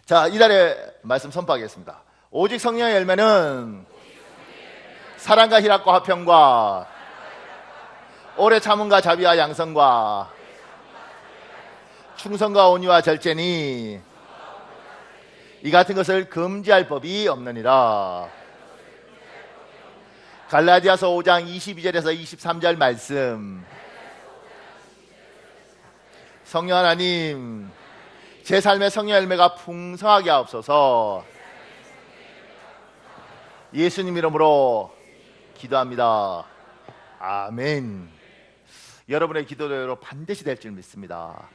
자, 이달의 말씀 선포하겠습니다. 오직 성령의 열매는 사랑과 희락과 화평과 오래 참음과 자비와 양성과 충성과 온유와 절제니 이 같은 것을 금지할 법이 없느니라. 갈라디아서 5장 22절에서 23절 말씀. 성령 하나님, 제 삶의 성령 열매가 풍성하게 하옵소서. 예수님 이름으로 기도합니다. 아멘. 여러분의 기도대로 반드시 될 줄 믿습니다.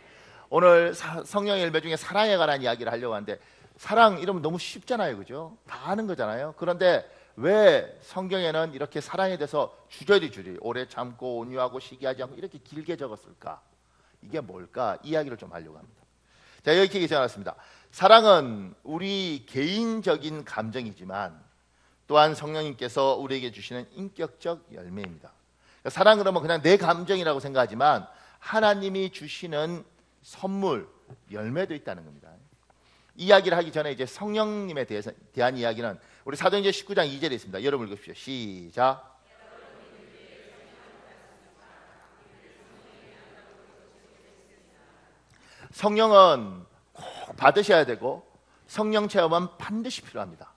오늘 성령의 열매 중에 사랑에 관한 이야기를 하려고 하는데, 사랑 이러면 너무 쉽잖아요, 그죠? 다 아는 거잖아요. 그런데 왜 성경에는 이렇게 사랑에 대해서 줄여리 오래 참고 온유하고 시기하지 않고 이렇게 길게 적었을까? 이게 뭘까? 이야기를 좀 하려고 합니다. 자, 여기 적어놨습니다. 사랑은 우리 개인적인 감정이지만 또한 성령님께서 우리에게 주시는 인격적 열매입니다. 사랑 그러면 그냥 내 감정이라고 생각하지만 하나님이 주시는 선물, 열매도 있다는 겁니다. 이야기를 하기 전에 이제 성령님에 대한 이야기는 우리 사도행전 19장 2절에 있습니다. 여러분 읽으십시오. 시작. 성령은 꼭 받으셔야 되고 성령 체험은 반드시 필요합니다.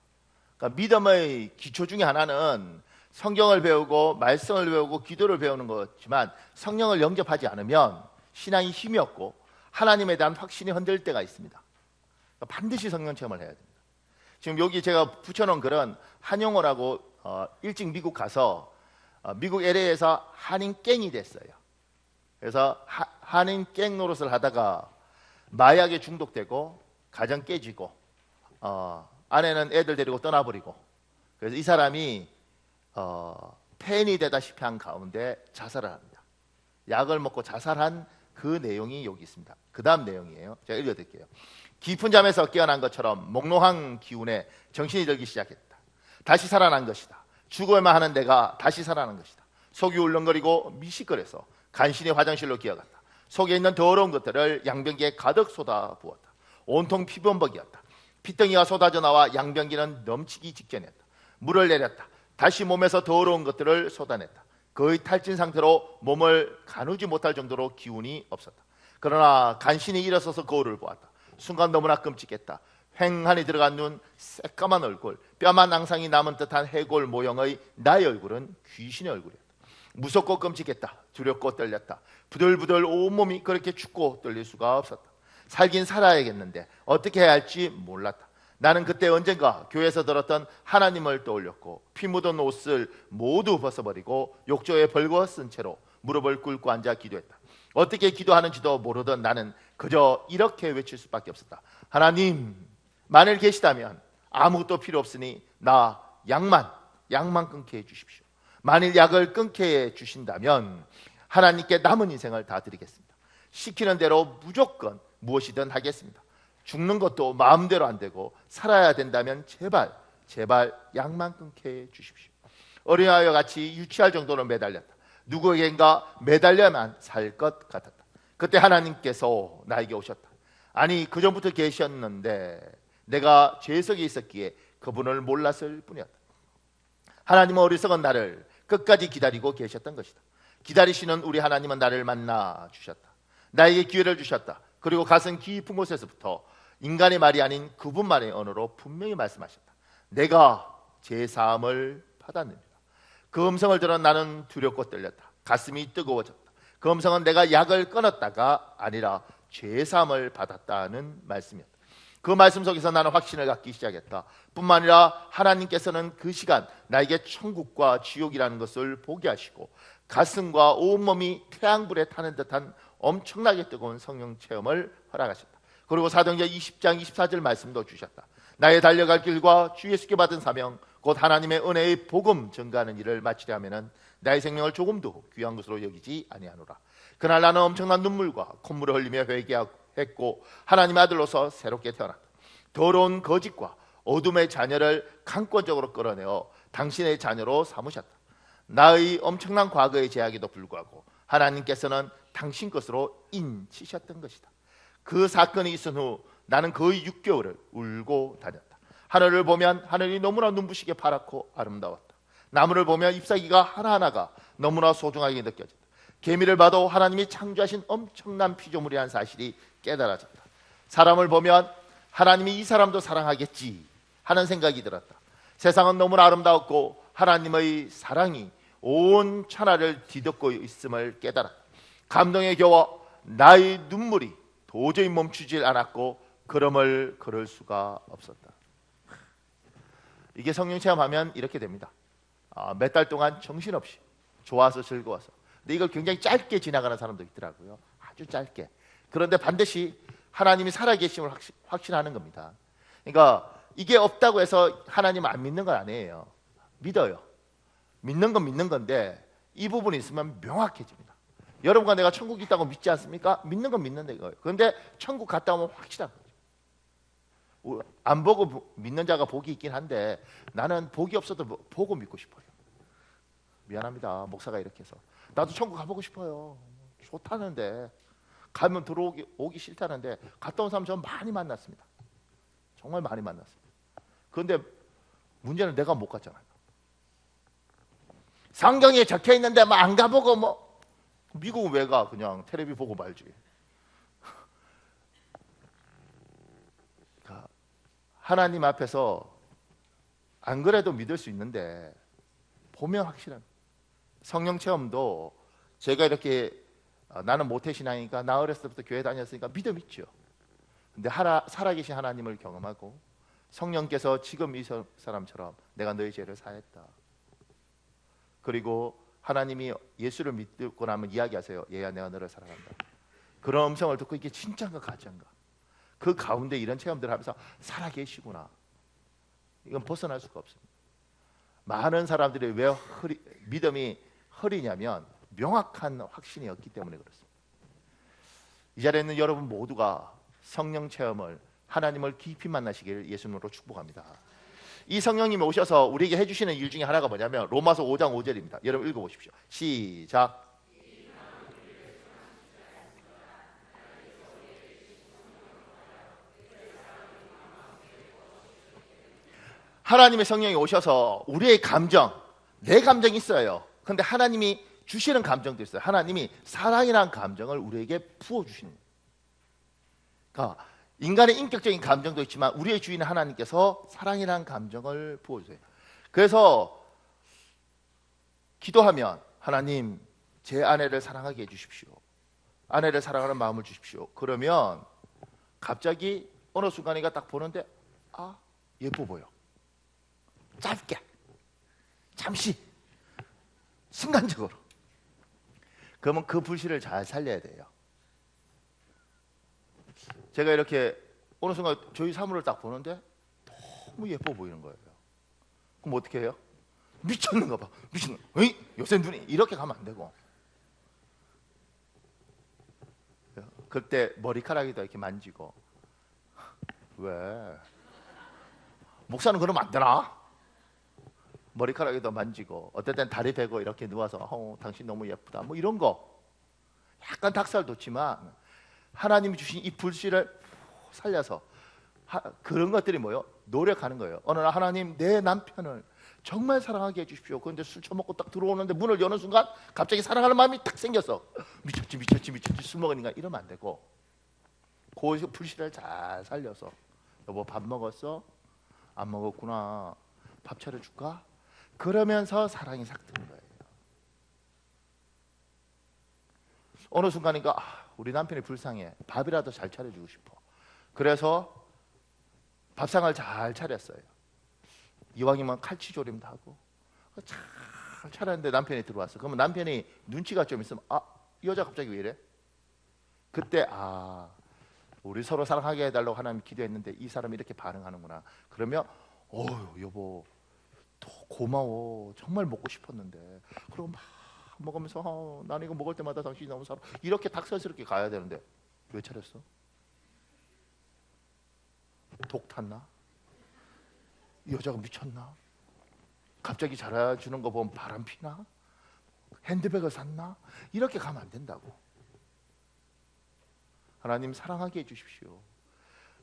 그러니까 믿음의 기초 중에 하나는 성경을 배우고 말씀을 배우고 기도를 배우는 거지만 성령을 영접하지 않으면 신앙이 힘이 없고 하나님에 대한 확신이 흔들릴 때가 있습니다. 그러니까 반드시 성령 체험을 해야 됩니다. 지금 여기 제가 붙여놓은 글은 한용호라고 일찍 미국 가서 미국 LA에서 한인갱이 됐어요. 그래서 한인갱 노릇을 하다가 마약에 중독되고 가정 깨지고 아내는 애들 데리고 떠나버리고, 그래서 이 사람이 폐인이 되다시피 한 가운데 자살을 합니다. 약을 먹고 자살한 그 내용이 여기 있습니다. 그 다음 내용이에요. 제가 읽어드릴게요. 깊은 잠에서 깨어난 것처럼 몽롱한 기운에 정신이 들기 시작했다. 다시 살아난 것이다. 죽어야만 하는 내가 다시 살아난 것이다. 속이 울렁거리고 미식거려서 간신히 화장실로 기어갔다. 속에 있는 더러운 것들을 양변기에 가득 쏟아 부었다. 온통 피범벅이었다. 피덩이가 쏟아져 나와 양변기는 넘치기 직전이었다. 물을 내렸다. 다시 몸에서 더러운 것들을 쏟아냈다. 거의 탈진 상태로 몸을 가누지 못할 정도로 기운이 없었다. 그러나 간신히 일어서서 거울을 보았다. 순간 너무나 끔찍했다. 휑하니 들어간 눈, 새까만 얼굴, 뼈만 앙상이 남은 듯한 해골 모형의 나의 얼굴은 귀신의 얼굴이었다. 무섭고 끔찍했다. 두렵고 떨렸다. 부들부들 온몸이 그렇게 춥고 떨릴 수가 없었다. 살긴 살아야겠는데 어떻게 해야 할지 몰랐다. 나는 그때 언젠가 교회에서 들었던 하나님을 떠올렸고 피 묻은 옷을 모두 벗어버리고 욕조에 벌거 쓴 채로 무릎을 꿇고 앉아 기도했다. 어떻게 기도하는지도 모르던 나는 그저 이렇게 외칠 수밖에 없었다. 하나님, 만일 계시다면 아무것도 필요 없으니 나 약만 끊게 해주십시오. 만일 약을 끊게 해주신다면 하나님께 남은 인생을 다 드리겠습니다. 시키는 대로 무조건 무엇이든 하겠습니다. 죽는 것도 마음대로 안 되고 살아야 된다면 제발 약만 끊게 해주십시오. 어린아이와 같이 유치할 정도로 매달렸다. 누구에겐가 매달려야만 살 것 같았다. 그때 하나님께서 나에게 오셨다. 아니, 그전부터 계셨는데 내가 죄석에 있었기에 그분을 몰랐을 뿐이었다. 하나님은 어리석은 나를 끝까지 기다리고 계셨던 것이다. 기다리시는 우리 하나님은 나를 만나 주셨다. 나에게 기회를 주셨다. 그리고 가슴 깊은 곳에서부터 인간의 말이 아닌 그분만의 언어로 분명히 말씀하셨다. 내가 제 사함을 받았느니라. 그 음성을 들어 나는 두렵고 떨렸다. 가슴이 뜨거워졌다. 그 음성은 내가 약을 끊었다가 아니라 죄 사함을 받았다는 말씀이었다. 그 말씀 속에서 나는 확신을 갖기 시작했다. 뿐만 아니라 하나님께서는 그 시간 나에게 천국과 지옥이라는 것을 보게 하시고 가슴과 온몸이 태양불에 타는 듯한 엄청나게 뜨거운 성령 체험을 허락하셨다. 그리고 사도행전 20장 24절 말씀도 주셨다. 나의 달려갈 길과 주 예수께 받은 사명 곧 하나님의 은혜의 복음 전가하는 일을 마치려 하면은 나의 생명을 조금도 귀한 것으로 여기지 아니하노라. 그날 나는 엄청난 눈물과 콧물을 흘리며 회개했고 하나님의 아들로서 새롭게 태어났다. 더러운 거짓과 어둠의 자녀를 강권적으로 끌어내어 당신의 자녀로 삼으셨다. 나의 엄청난 과거의 제약에도 불구하고 하나님께서는 당신 것으로 인치셨던 것이다. 그 사건이 있은 후 나는 거의 6개월을 울고 다녔다. 하늘을 보면 하늘이 너무나 눈부시게 파랗고 아름다웠다. 나무를 보면 잎사귀가 하나하나가 너무나 소중하게 느껴졌다. 개미를 봐도 하나님이 창조하신 엄청난 피조물이라는 사실이 깨달아졌다. 사람을 보면 하나님이 이 사람도 사랑하겠지 하는 생각이 들었다. 세상은 너무나 아름다웠고 하나님의 사랑이 온 천하를 뒤덮고 있음을 깨달았다. 감동에 겨워 나의 눈물이 도저히 멈추질 않았고 걸음을 걸을 수가 없었다. 이게 성령 체험하면 이렇게 됩니다. 몇 달 동안 정신없이 좋아서 즐거워서. 근데 이걸 굉장히 짧게 지나가는 사람도 있더라고요. 아주 짧게. 그런데 반드시 하나님이 살아계심을 확신하는 겁니다. 그러니까 이게 없다고 해서 하나님 안 믿는 건 아니에요. 믿어요. 믿는 건 믿는 건데 이 부분이 있으면 명확해집니다. 여러분과 내가 천국 있다고 믿지 않습니까? 믿는 건 믿는데 이거예요. 그런데 천국 갔다 오면 확실한 거죠. 안 보고 믿는 자가 복이 있긴 한데 나는 복이 없어도 보고 믿고 싶어요. 미안합니다. 목사가 이렇게 해서 나도 천국 가보고 싶어요. 좋다는데 가면 오기 싫다는데 갔다 온 사람 저는 많이 만났습니다. 정말 많이 만났습니다. 그런데 문제는 내가 못 갔잖아요. 성경에 적혀 있는데 뭐 안 가보고 뭐 미국은 왜 가? 그냥 텔레비 보고 말지. 하나님 앞에서 안 그래도 믿을 수 있는데 보면 확실한 성령 체험도 제가 이렇게 나는 모태신앙이니까 나 어렸을 때부터 교회 다녔으니까 믿어 믿죠. 근데 살아계신 하나님을 경험하고 성령께서 지금 이 사람처럼 내가 너의 죄를 사했다. 그리고 하나님이 예수를 믿고 나면 이야기하세요. 얘야 내가 너를 사랑한다. 그런 음성을 듣고 이게 진짜인가 가짜인가. 그 가운데 이런 체험들을 하면서 살아계시구나. 이건 벗어날 수가 없습니다. 많은 사람들이 왜 믿음이 흐리냐면 명확한 확신이 없기 때문에 그렇습니다. 이 자리에 있는 여러분 모두가 성령 체험을 하나님을 깊이 만나시기를 예수님으로 축복합니다. 이 성령님이 오셔서 우리에게 해주시는 일 중에 하나가 뭐냐면 로마서 5장 5절입니다. 여러분 읽어보십시오. 시작. 하나님의 성령이 오셔서 우리의 감정, 내 감정이 있어요. 그런데 하나님이 주시는 감정도 있어요. 하나님이 사랑이라는 감정을 우리에게 부어주시는 거예요. 그러니까 인간의 인격적인 감정도 있지만 우리의 주인 하나님께서 사랑이라는 감정을 부어주세요. 그래서 기도하면 하나님 제 아내를 사랑하게 해주십시오. 아내를 사랑하는 마음을 주십시오. 그러면 갑자기 어느 순간이가 딱 보는데 예뻐 보여. 짧게 잠시 순간적으로. 그러면 그 불씨를 잘 살려야 돼요. 제가 이렇게 어느 순간 저희 사물을 딱 보는데 너무 예뻐 보이는 거예요. 그럼 어떻게 해요? 미쳤는가 봐. 미쳤는가 봐. 요새 눈이 이렇게 가면 안 되고. 그때 머리카락이도 이렇게 만지고. 왜? 목사는 그러면 안 되나? 머리카락에도 만지고 어떨 땐 다리 베고 이렇게 누워서 당신 너무 예쁘다 뭐 이런 거 약간 닭살 돋지만 하나님이 주신 이 불씨를 살려서 그런 것들이 뭐예요? 노력하는 거예요. 어느 날 하나님 내 남편을 정말 사랑하게 해주십시오. 그런데 술 처먹고 딱 들어오는데 문을 여는 순간 갑자기 사랑하는 마음이 딱 생겼어. 미쳤지 술 먹으니까 이러면 안 되고 그 불씨를 잘 살려서 여보 밥 먹었어? 안 먹었구나. 밥 차려줄까? 그러면서 사랑이 싹 드는 거예요. 어느 순간인가 우리 남편이 불쌍해. 밥이라도 잘 차려주고 싶어. 그래서 밥상을 잘 차렸어요. 이왕이면 칼치조림도 하고 잘 차렸는데 남편이 들어왔어. 그러면 남편이 눈치가 좀 있으면 이 여자 갑자기 왜 이래? 그때 우리 서로 사랑하게 해달라고 하나님 기도했는데 이 사람이 이렇게 반응하는구나. 그러면 여보 고마워. 정말 먹고 싶었는데. 그리고 막 먹으면서 나는 이거 먹을 때마다 당신이 너무 사랑. 이렇게 닭살스럽게 가야 되는데 왜 차렸어? 독 탔나? 이 여자가 미쳤나? 갑자기 잘해주는 거 보면 바람 피나? 핸드백을 샀나? 이렇게 가면 안 된다고. 하나님 사랑하게 해주십시오.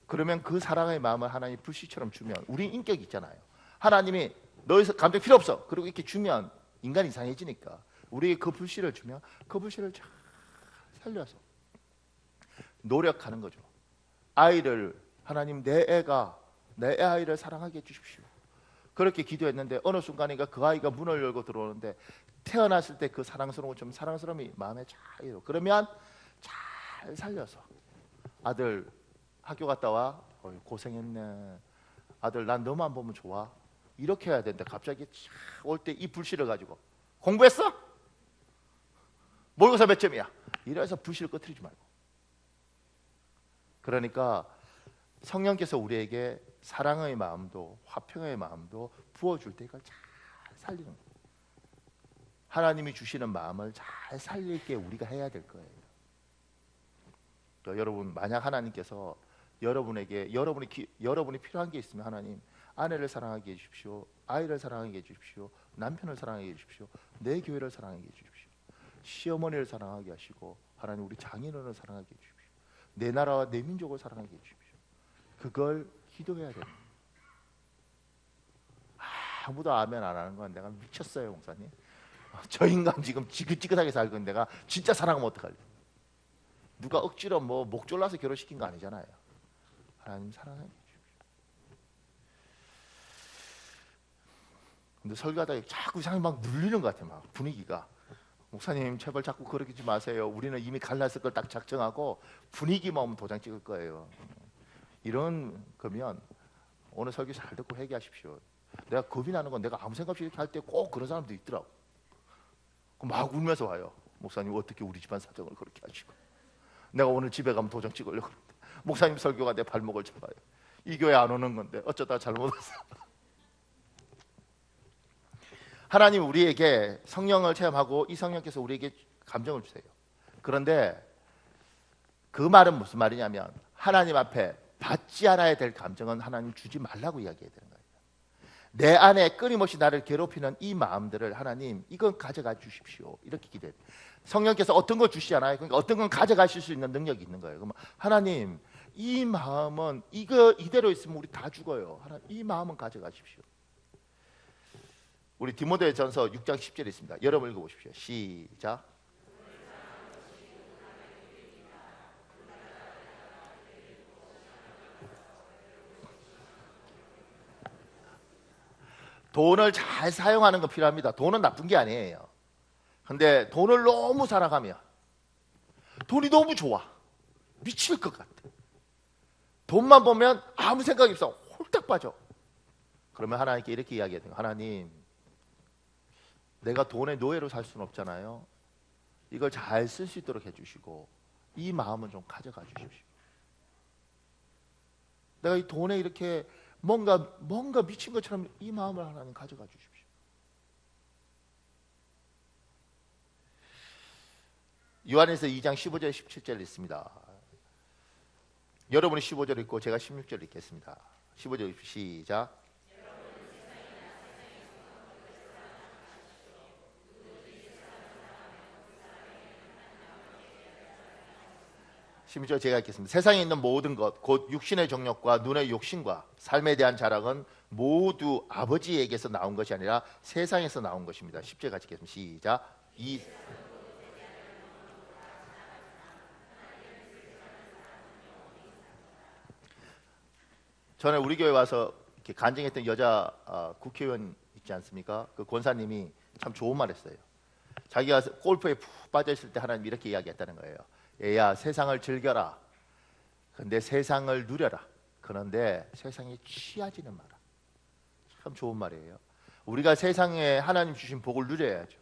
그러면 그 사랑의 마음을 하나님 불씨처럼 주면, 우리 인격이 있잖아요. 하나님이 너의 감정 필요 없어, 그리고 이렇게 주면 인간이 이상해지니까 우리에게 그 불씨를 주면 그 불씨를 잘 살려서 노력하는 거죠. 아이를, 하나님 내 아이를 사랑하게 해주십시오. 그렇게 기도했는데 어느 순간인가 그 아이가 문을 열고 들어오는데 태어났을 때 그 사랑스러움이 마음에 잘 이루. 그러면 잘 살려서 아들 학교 갔다 와, 고생했네, 아들 난 너만 보면 좋아, 이렇게 해야 되는데 갑자기 올 때 이 불씨를 가지고 공부했어? 모의고사 몇 점이야? 이래서 불씨를 꺼트리지 말고. 그러니까 성령께서 우리에게 사랑의 마음도 화평의 마음도 부어줄 때 이걸 잘 살리는 거예요. 하나님이 주시는 마음을 잘 살릴게 우리가 해야 될 거예요. 여러분, 만약 하나님께서 여러분에게 여러분이 필요한 게 있으면, 하나님 아내를 사랑하게 해주십시오, 아이를 사랑하게 해주십시오, 남편을 사랑하게 해주십시오, 내 교회를 사랑하게 해주십시오, 시어머니를 사랑하게 하시고, 하나님 우리 장인어른을 사랑하게 해주십시오, 내 나라와 내 민족을 사랑하게 해주십시오. 그걸 기도해야 됩니다. 아무도 아멘 안 하는 건 내가 미쳤어요, 목사님. 저 인간 지금 지긋지긋하게 살고 있는데 내가 진짜 사랑하면 어떡할래? 누가 억지로 뭐 목 졸라서 결혼시킨 거 아니잖아요. 하나님 사랑해 주십시오. 근데 설교하다가 자꾸 이상하게 막 눌리는 것 같아. 막 분위기가. 목사님 제발 자꾸 그러지 마세요. 우리는 이미 갈랐을 걸 딱 작정하고 분위기만 오면 도장 찍을 거예요. 이런 거면 오늘 설교 잘 듣고 회개하십시오. 내가 겁이 나는 건 내가 아무 생각 없이 이렇게 할 때 꼭 그런 사람도 있더라고. 막 울면서 와요. 목사님 어떻게 우리 집안 사정을 그렇게 하시고, 내가 오늘 집에 가면 도장 찍으려고 그러는데 목사님 설교가 내 발목을 잡아요. 이 교회 안 오는 건데 어쩌다 잘못 왔어. 하나님 우리에게 성령을 체험하고 이 성령께서 우리에게 감정을 주세요. 그런데 그 말은 무슨 말이냐면, 하나님 앞에 받지 않아야 될 감정은 하나님 주지 말라고 이야기해야 되는 거예요. 내 안에 끊임없이 나를 괴롭히는 이 마음들을 하나님 이건 가져가 주십시오, 이렇게 기도해요. 성령께서 어떤 걸 주시잖아요. 그러니까 어떤 건 가져가실 수 있는 능력이 있는 거예요. 그러면 하나님 이 마음은 이거 이대로 있으면 우리 다 죽어요. 하나님 이 마음은 가져가십시오. 우리 디모데전서 6장 10절에 있습니다. 여러분 읽어보십시오. 시작. 돈을 잘 사용하는 거 필요합니다. 돈은 나쁜 게 아니에요. 근데 돈을 너무 살아가면, 돈이 너무 좋아, 미칠 것 같아, 돈만 보면 아무 생각이 없어, 홀딱 빠져. 그러면 하나님께 이렇게 이야기해야 돼요. 하나님 내가 돈의 노예로 살 수는 없잖아요. 이걸 잘 쓸 수 있도록 해주시고 이 마음은 좀 가져가 주십시오. 내가 이 돈에 이렇게 뭔가 미친 것처럼 이 마음을 하나님 가져가 주십시오. 요한에서 2장 15절 17절 있습니다. 여러분이 15절 읽고 제가 16절 읽겠습니다. 15절 시작. 심지어 제가 읽겠습니다. 세상에 있는 모든 것, 곧 육신의 정욕과 눈의 욕심과 삶에 대한 자랑은 모두 아버지에게서 나온 것이 아니라 세상에서 나온 것입니다. 10절 같이 읽겠습니다. 시작. 전에 우리 교회 와서 이렇게 간증했던 여자 국회의원 있지 않습니까? 그 권사님이 참 좋은 말 했어요. 자기가 골프에 푹 빠져있을 때 하나님 이렇게 이야기했다는 거예요. 얘야, 세상을 즐겨라. 근데 세상을 누려라. 그런데 세상에 취하지는 마라. 참 좋은 말이에요. 우리가 세상에 하나님 주신 복을 누려야죠.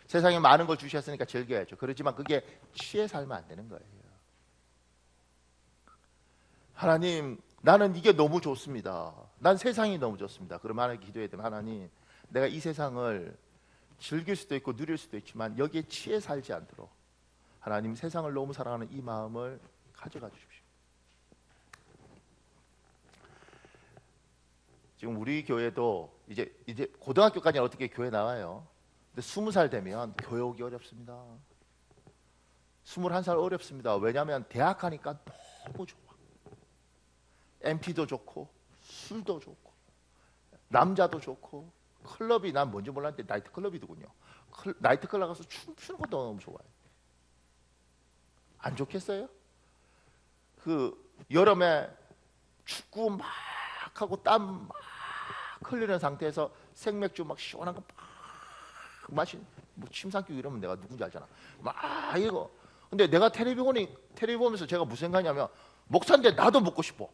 세상에 많은 걸 주셨으니까 즐겨야죠. 그렇지만 그게 취해 살면 안 되는 거예요. 하나님, 나는 이게 너무 좋습니다. 난 세상이 너무 좋습니다. 그러면 하나님 기도해야 되면, 하나님 내가 이 세상을 즐길 수도 있고 누릴 수도 있지만 여기에 취해 살지 않도록 하나님 세상을 너무 사랑하는 이 마음을 가져가 주십시오. 지금 우리 교회도 이제 고등학교까지는 어떻게 교회 나와요. 근데 20살 되면 교회 오기 어렵습니다. 21살 어렵습니다. 왜냐하면 대학 가니까 너무 좋아. MT도 좋고 술도 좋고 남자도 좋고 클럽이 난 뭔지 몰랐는데 나이트클럽이더군요. 나이트클럽 가서 춤추는 것도 너무 좋아요. 안 좋겠어요? 그 여름에 축구 막 하고 땀 막 흘리는 상태에서 생맥주 막 시원한 거 막 마신 뭐 침 삼키고 이러면 내가 누군지 알잖아. 막 이거. 근데 내가 텔레비 보면서 제가 무슨 생각이냐면 목사인데 나도 먹고 싶어.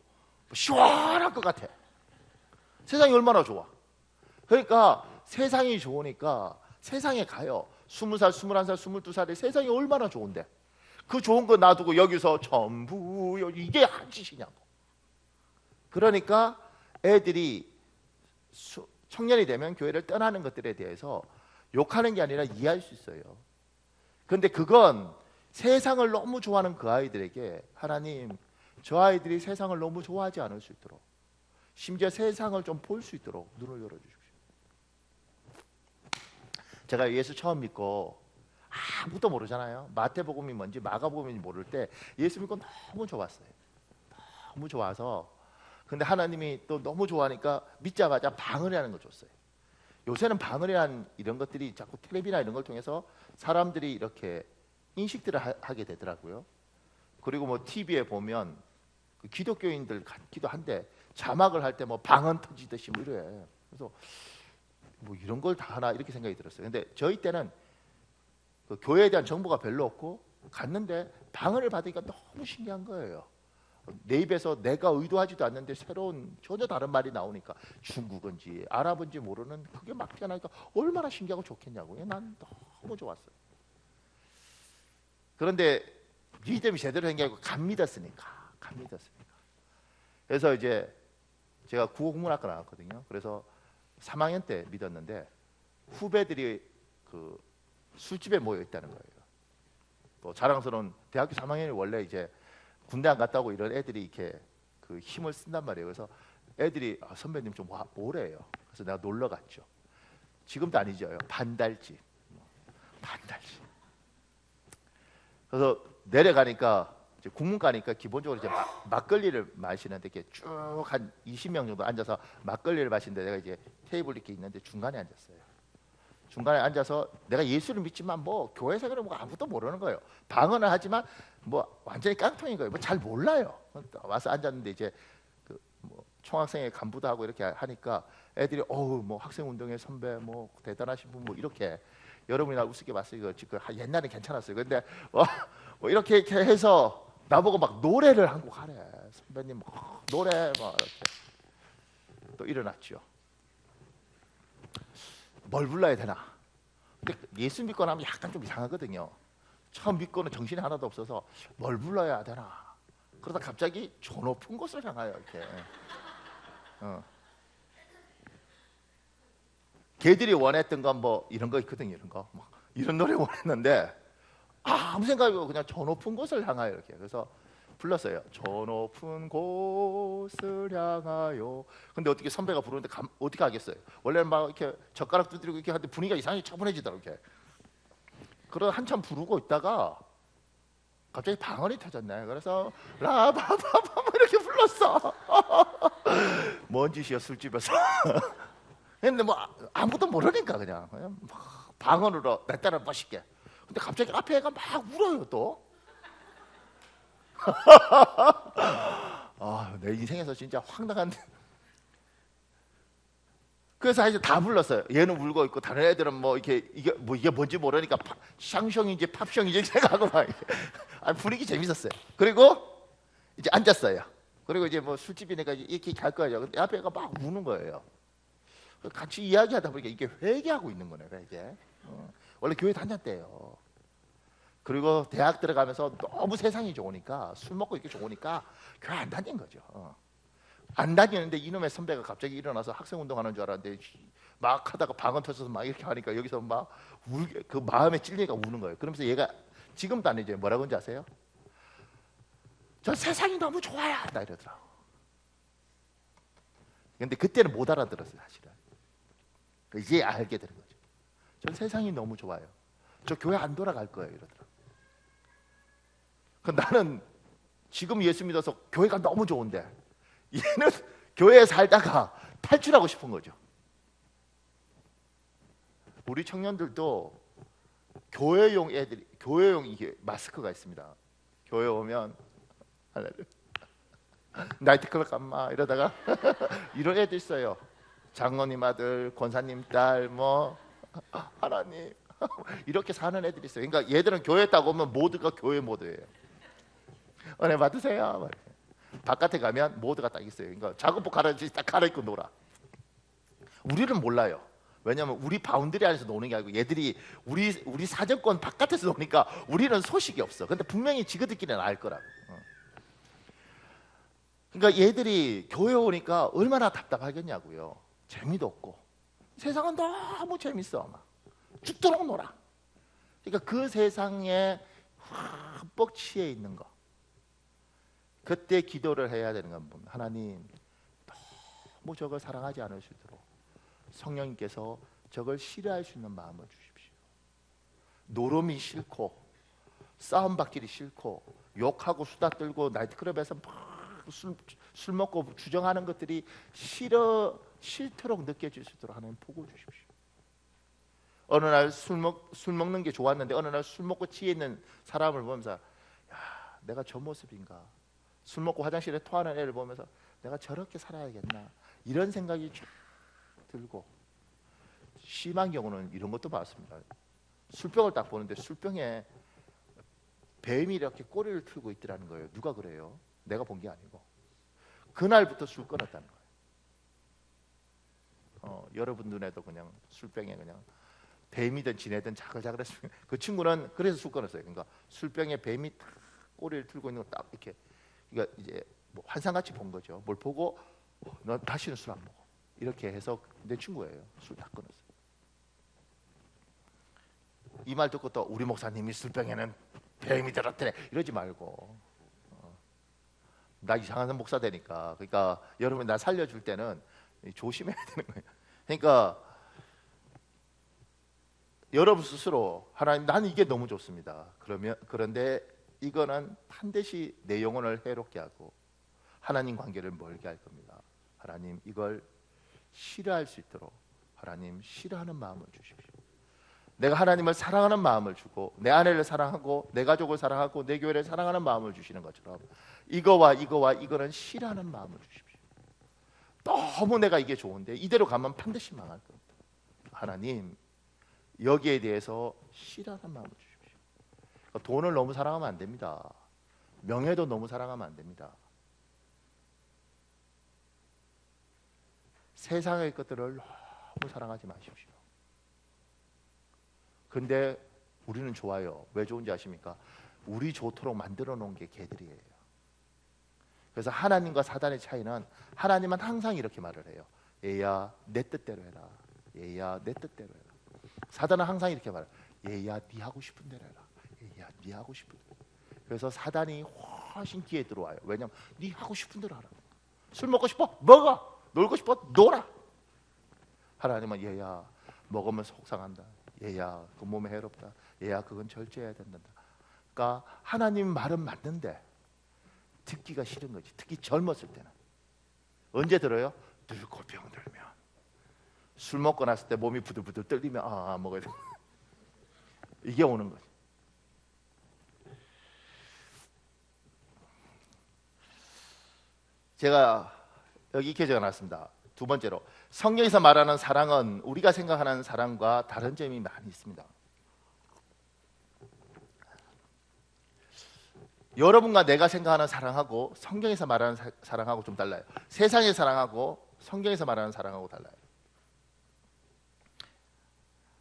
시원할 것 같아. 세상이 얼마나 좋아. 그러니까 세상이 좋으니까 세상에 가요. 20살, 21살, 22살에 세상이 얼마나 좋은데 그 좋은 거 놔두고 여기서 전부 이게 한 짓이냐고. 그러니까 애들이 청년이 되면 교회를 떠나는 것들에 대해서 욕하는 게 아니라 이해할 수 있어요. 그런데 그건 세상을 너무 좋아하는 그 아이들에게 하나님 저 아이들이 세상을 너무 좋아하지 않을 수 있도록 심지어 세상을 좀 볼 수 있도록 눈을 열어주십시오. 제가 예수 처음 믿고 아무것도 모르잖아요. 마태복음이 뭔지 마가복음인지 모를 때 예수 믿고 너무 좋았어요. 너무 좋아서 근데 하나님이 또 너무 좋아하니까 믿자마자 방언이라는 걸 줬어요. 요새는 방언이란 이런 것들이 자꾸 텔레비나 이런 걸 통해서 사람들이 이렇게 인식들을 하게 되더라고요. 그리고 뭐 TV에 보면 그 기독교인들 기도한데 자막을 할 때 뭐 방언 터지듯이 뭐 이래. 그래서 뭐 이런 걸 다 하나 이렇게 생각이 들었어요. 근데 저희 때는 그 교회에 대한 정보가 별로 없고 갔는데 방언을 받으니까 너무 신기한 거예요. 내 입에서 내가 의도하지도 않는데 새로운 전혀 다른 말이 나오니까 중국어인지 아랍어인지 모르는 그게 막 튀어나오니까 얼마나 신기하고 좋겠냐고요. 난 너무 좋았어요. 그런데 믿음이 제대로 된 게 아니고 감 믿었으니까. 그래서 이제 제가 국어국문학과 나왔거든요. 그래서 3학년 때 믿었는데 후배들이 그 술집에 모여 있다는 거예요. 또 자랑스러운 대학교 3학년이 원래 이제 군대 안 갔다 오고 이런 애들이 이렇게 그 힘을 쓴단 말이에요. 그래서 애들이 선배님 좀 뭐래요. 그래서 내가 놀러 갔죠. 지금도 아니죠. 반달집. 그래서 내려가니까 이제 국문과니까 기본적으로 이제 막걸리를 마시는데 이렇게 쭉 한 20명 정도 앉아서 막걸리를 마시는데 내가 이제 테이블 이렇게 있는데 중간에 앉았어요. 중간에 앉아서 내가 예수를 믿지만 뭐 교회 생활을 뭐 아무것도 모르는 거예요. 방언을 하지만 뭐 완전히 깡통인 거예요. 뭐 잘 몰라요. 와서 앉았는데 이제 그 뭐 총학생회 간부도 하고 이렇게 하니까 애들이 어우 뭐 학생 운동회 선배 뭐 대단하신 분 뭐 이렇게 여러분이 날 우습게 봤어요. 지금 옛날엔 괜찮았어요. 근데 뭐 이렇게 해서 나보고 막 노래를 한 곡 하래. 선배님 노래 막 이렇게 또 일어났죠. 뭘 불러야 되나? 근데 예수 믿고 나면 약간 좀 이상하거든요. 처음 믿고는 정신이 하나도 없어서 뭘 불러야 되나? 그러다 갑자기 저 높은 곳을 향하여 이렇게. 걔들이 원했던 건 뭐 이런 거 있거든요. 이런 거, 막 이런 노래 원했는데 아무 생각이 없고 그냥 저 높은 곳을 향하여 이렇게. 그래서 불렀어요. 저 높은 곳을 향하여. 근데 어떻게 선배가 부르는데 어떻게 하겠어요? 원래는 막 이렇게 젓가락 두드리고 이렇게 하는데 분위기가 이상하게 차분해지더라고요. 이렇게. 그러다 한참 부르고 있다가 갑자기 방언이 터졌네. 그래서 라바바바 이렇게 불렀어. 뭔 짓이야 술집에서. 근데 뭐 아무것도 모르니까 그냥 막 방언으로 내 딸을 멋있게. 근데 갑자기 앞에 애가 막 울어요 또. 내 인생에서 진짜 황당한. 그래서 이제 다 불렀어요. 얘는 울고 있고 다른 애들은 뭐 이게 뭔지 모르니까 샹숑인지 팝숑인지 생각하고 막 분위기 재밌었어요. 그리고 이제 앉았어요. 그리고 이제 뭐 술집이니까 이렇게 갈 거예요. 근데 앞에 애가 막 우는 거예요. 같이 이야기하다 보니까 이게 회개하고 있는 거네. 회개. 원래 교회 다녔대요. 그리고 대학 들어가면서 너무 세상이 좋으니까 술 먹고 이렇게 좋으니까 교회 안 다닌 거죠. 안 다니는데 이놈의 선배가 갑자기 일어나서 학생 운동하는 줄 알았는데 막 하다가 방언 터져서 막 이렇게 하니까 여기서 막 울게, 그 마음에 찔리니까 우는 거예요. 그러면서 얘가 지금도 안 이제 뭐라고 하는지 아세요? 전 세상이 너무 좋아요. 나 이러더라고. 근데 그때는 못 알아들었어요, 사실은. 이제 알게 되는 거죠. 전 세상이 너무 좋아요. 저 교회 안 돌아갈 거예요, 이러더라고. 나는 지금 예수 믿어서 교회가 너무 좋은데 얘는 교회에 살다가 탈출하고 싶은 거죠. 우리 청년들도 교회용 애들이, 교회용 이게 마스크가 있습니다. 교회 오면 나이트클럽 간마 이러다가 이런 애들 있어요. 장로님 아들, 권사님 딸, 뭐 하나님 이렇게 사는 애들이 있어요. 그러니까 얘들은 교회 딱 오면 모두가 교회 모드예요. 은혜 받으세요. 바깥에 가면 모두가 딱 있어요. 그러니까 작업복 딱 갈아입고 놀아. 우리는 몰라요. 왜냐하면 우리 바운드리 안에서 노는 게 아니고 얘들이 우리 사정권 바깥에서 노니까 우리는 소식이 없어. 근데 분명히 지그들끼리는 알 거라고. 그러니까 얘들이 교회 오니까 얼마나 답답하겠냐고요. 재미도 없고 세상은 너무 재밌어. 막 죽도록 놀아. 그러니까 그 세상에 흠뻑 취해 있는 거. 그때 기도를 해야 되는 건 뭡니까? 하나님, 너무 저걸 사랑하지 않을 수 있도록 성령님께서 저걸 싫어할 수 있는 마음을 주십시오. 노름이 싫고 싸움받기리 싫고 욕하고 수다 떨고 나이트클럽에서 술 먹고 주정하는 것들이 싫도록 느껴질 수 있도록 하나님 보고 주십시오. 어느 날 술 먹는 게 좋았는데 어느 날 술 먹고 취해 있는 사람을 보면서 야, 내가 저 모습인가? 술 먹고 화장실에 토하는 애를 보면서 내가 저렇게 살아야겠나? 이런 생각이 쭉 들고, 심한 경우는 이런 것도 봤습니다. 술병을 딱 보는데 술병에 뱀이 이렇게 꼬리를 틀고 있더라는 거예요. 누가 그래요? 내가 본 게 아니고. 그날부터 술 끊었다는 거예요. 여러분 눈에도 그냥 술병에 그냥 뱀이든 지네든 자글자글했으면 그 친구는 그래서 술 끊었어요. 그러니까 술병에 뱀이 탁 꼬리를 틀고 있는 거 딱 이렇게, 그러니까 이제 뭐 환상같이 본 거죠. 뭘 보고 너 다시는 술 안 먹어. 이렇게 해서 내 친구예요. 술 다 끊었어요. 이 말 듣고 또 우리 목사님이 술병에는 뱀이 들었대 이러지 말고, 나 이상한 목사 되니까. 그러니까 여러분 나 살려줄 때는 조심해야 되는 거예요. 그러니까 여러분 스스로 하나님, 나는 이게 너무 좋습니다. 그런데 이거는 반드시 내 영혼을 해롭게 하고 하나님 관계를 멀게 할 겁니다. 하나님, 이걸 싫어할 수 있도록 하나님 싫어하는 마음을 주십시오. 내가 하나님을 사랑하는 마음을 주고 내 아내를 사랑하고 내 가족을 사랑하고 내 교회를 사랑하는 마음을 주시는 것처럼 이거와 이거는 싫어하는 마음을 주십시오. 너무 내가 이게 좋은데 이대로 가면 반드시 망할 겁니다. 하나님, 여기에 대해서 싫어하는 마음을 주십시오. 돈을 너무 사랑하면 안 됩니다. 명예도 너무 사랑하면 안 됩니다. 세상의 것들을 너무 사랑하지 마십시오. 근데 우리는 좋아요. 왜 좋은지 아십니까? 우리 좋도록 만들어 놓은 게 걔들이에요. 그래서 하나님과 사단의 차이는, 하나님은 항상 이렇게 말을 해요. 얘야 내 뜻대로 해라. 얘야 내 뜻대로 해라. 사단은 항상 이렇게 말해요. 얘야 네 하고 싶은 대로 해라. 얘야 네 하고 싶은 대로. 그래서 사단이 훨씬 귀에 들어와요. 왜냐하면 네 하고 싶은 대로 하라. 술 먹고 싶어? 먹어. 놀고 싶어? 놀아. 하나님은 얘야 먹으면 속상한다. 얘야 그 몸에 해롭다. 얘야 그건 절제해야 된다. 그러니까 하나님 말은 맞는데 듣기가 싫은 거지. 특히 젊었을 때는. 언제 들어요? 늙고 병들면. 술 먹고 났을 때 몸이 부들부들 떨리면 먹어야 돼. 이게 오는 거지. 제가 여기 이렇게 적어놨습니다. 두 번째로, 성경에서 말하는 사랑은 우리가 생각하는 사랑과 다른 점이 많이 있습니다. 여러분과 내가 생각하는 사랑하고 성경에서 말하는 사랑하고 좀 달라요. 세상의 사랑하고 성경에서 말하는 사랑하고 달라요.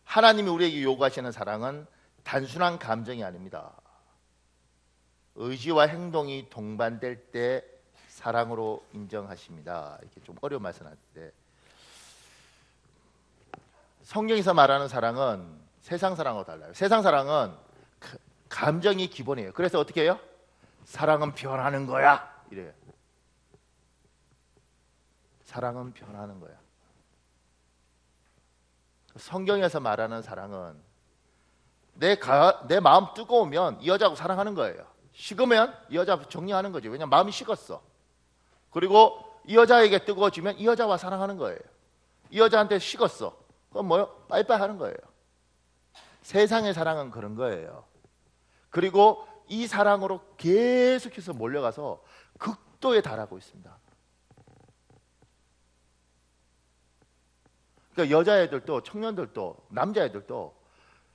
하나님이 우리에게 요구하시는 사랑은 단순한 감정이 아닙니다. 의지와 행동이 동반될 때 사랑으로 인정하십니다. 이렇게 좀 어려운 말씀하는데, 성경에서 말하는 사랑은 세상 사랑하고 달라요. 세상 사랑은 감정이 기본이에요. 그래서 어떻게 해요? 사랑은 변하는 거야 이래요. 사랑은 변하는 거야. 성경에서 말하는 사랑은 내 마음 뜨거우면 이 여자하고 사랑하는 거예요. 식으면 이 여자 정리하는 거죠. 왜냐하면 마음이 식었어. 그리고 이 여자에게 뜨거워지면 이 여자와 사랑하는 거예요. 이 여자한테 식었어. 그럼 뭐요? 빠이빠이 하는 거예요. 세상의 사랑은 그런 거예요. 그리고 이 사랑으로 계속해서 몰려가서 극도에 달하고 있습니다. 그러니까 여자애들도 청년들도 남자애들도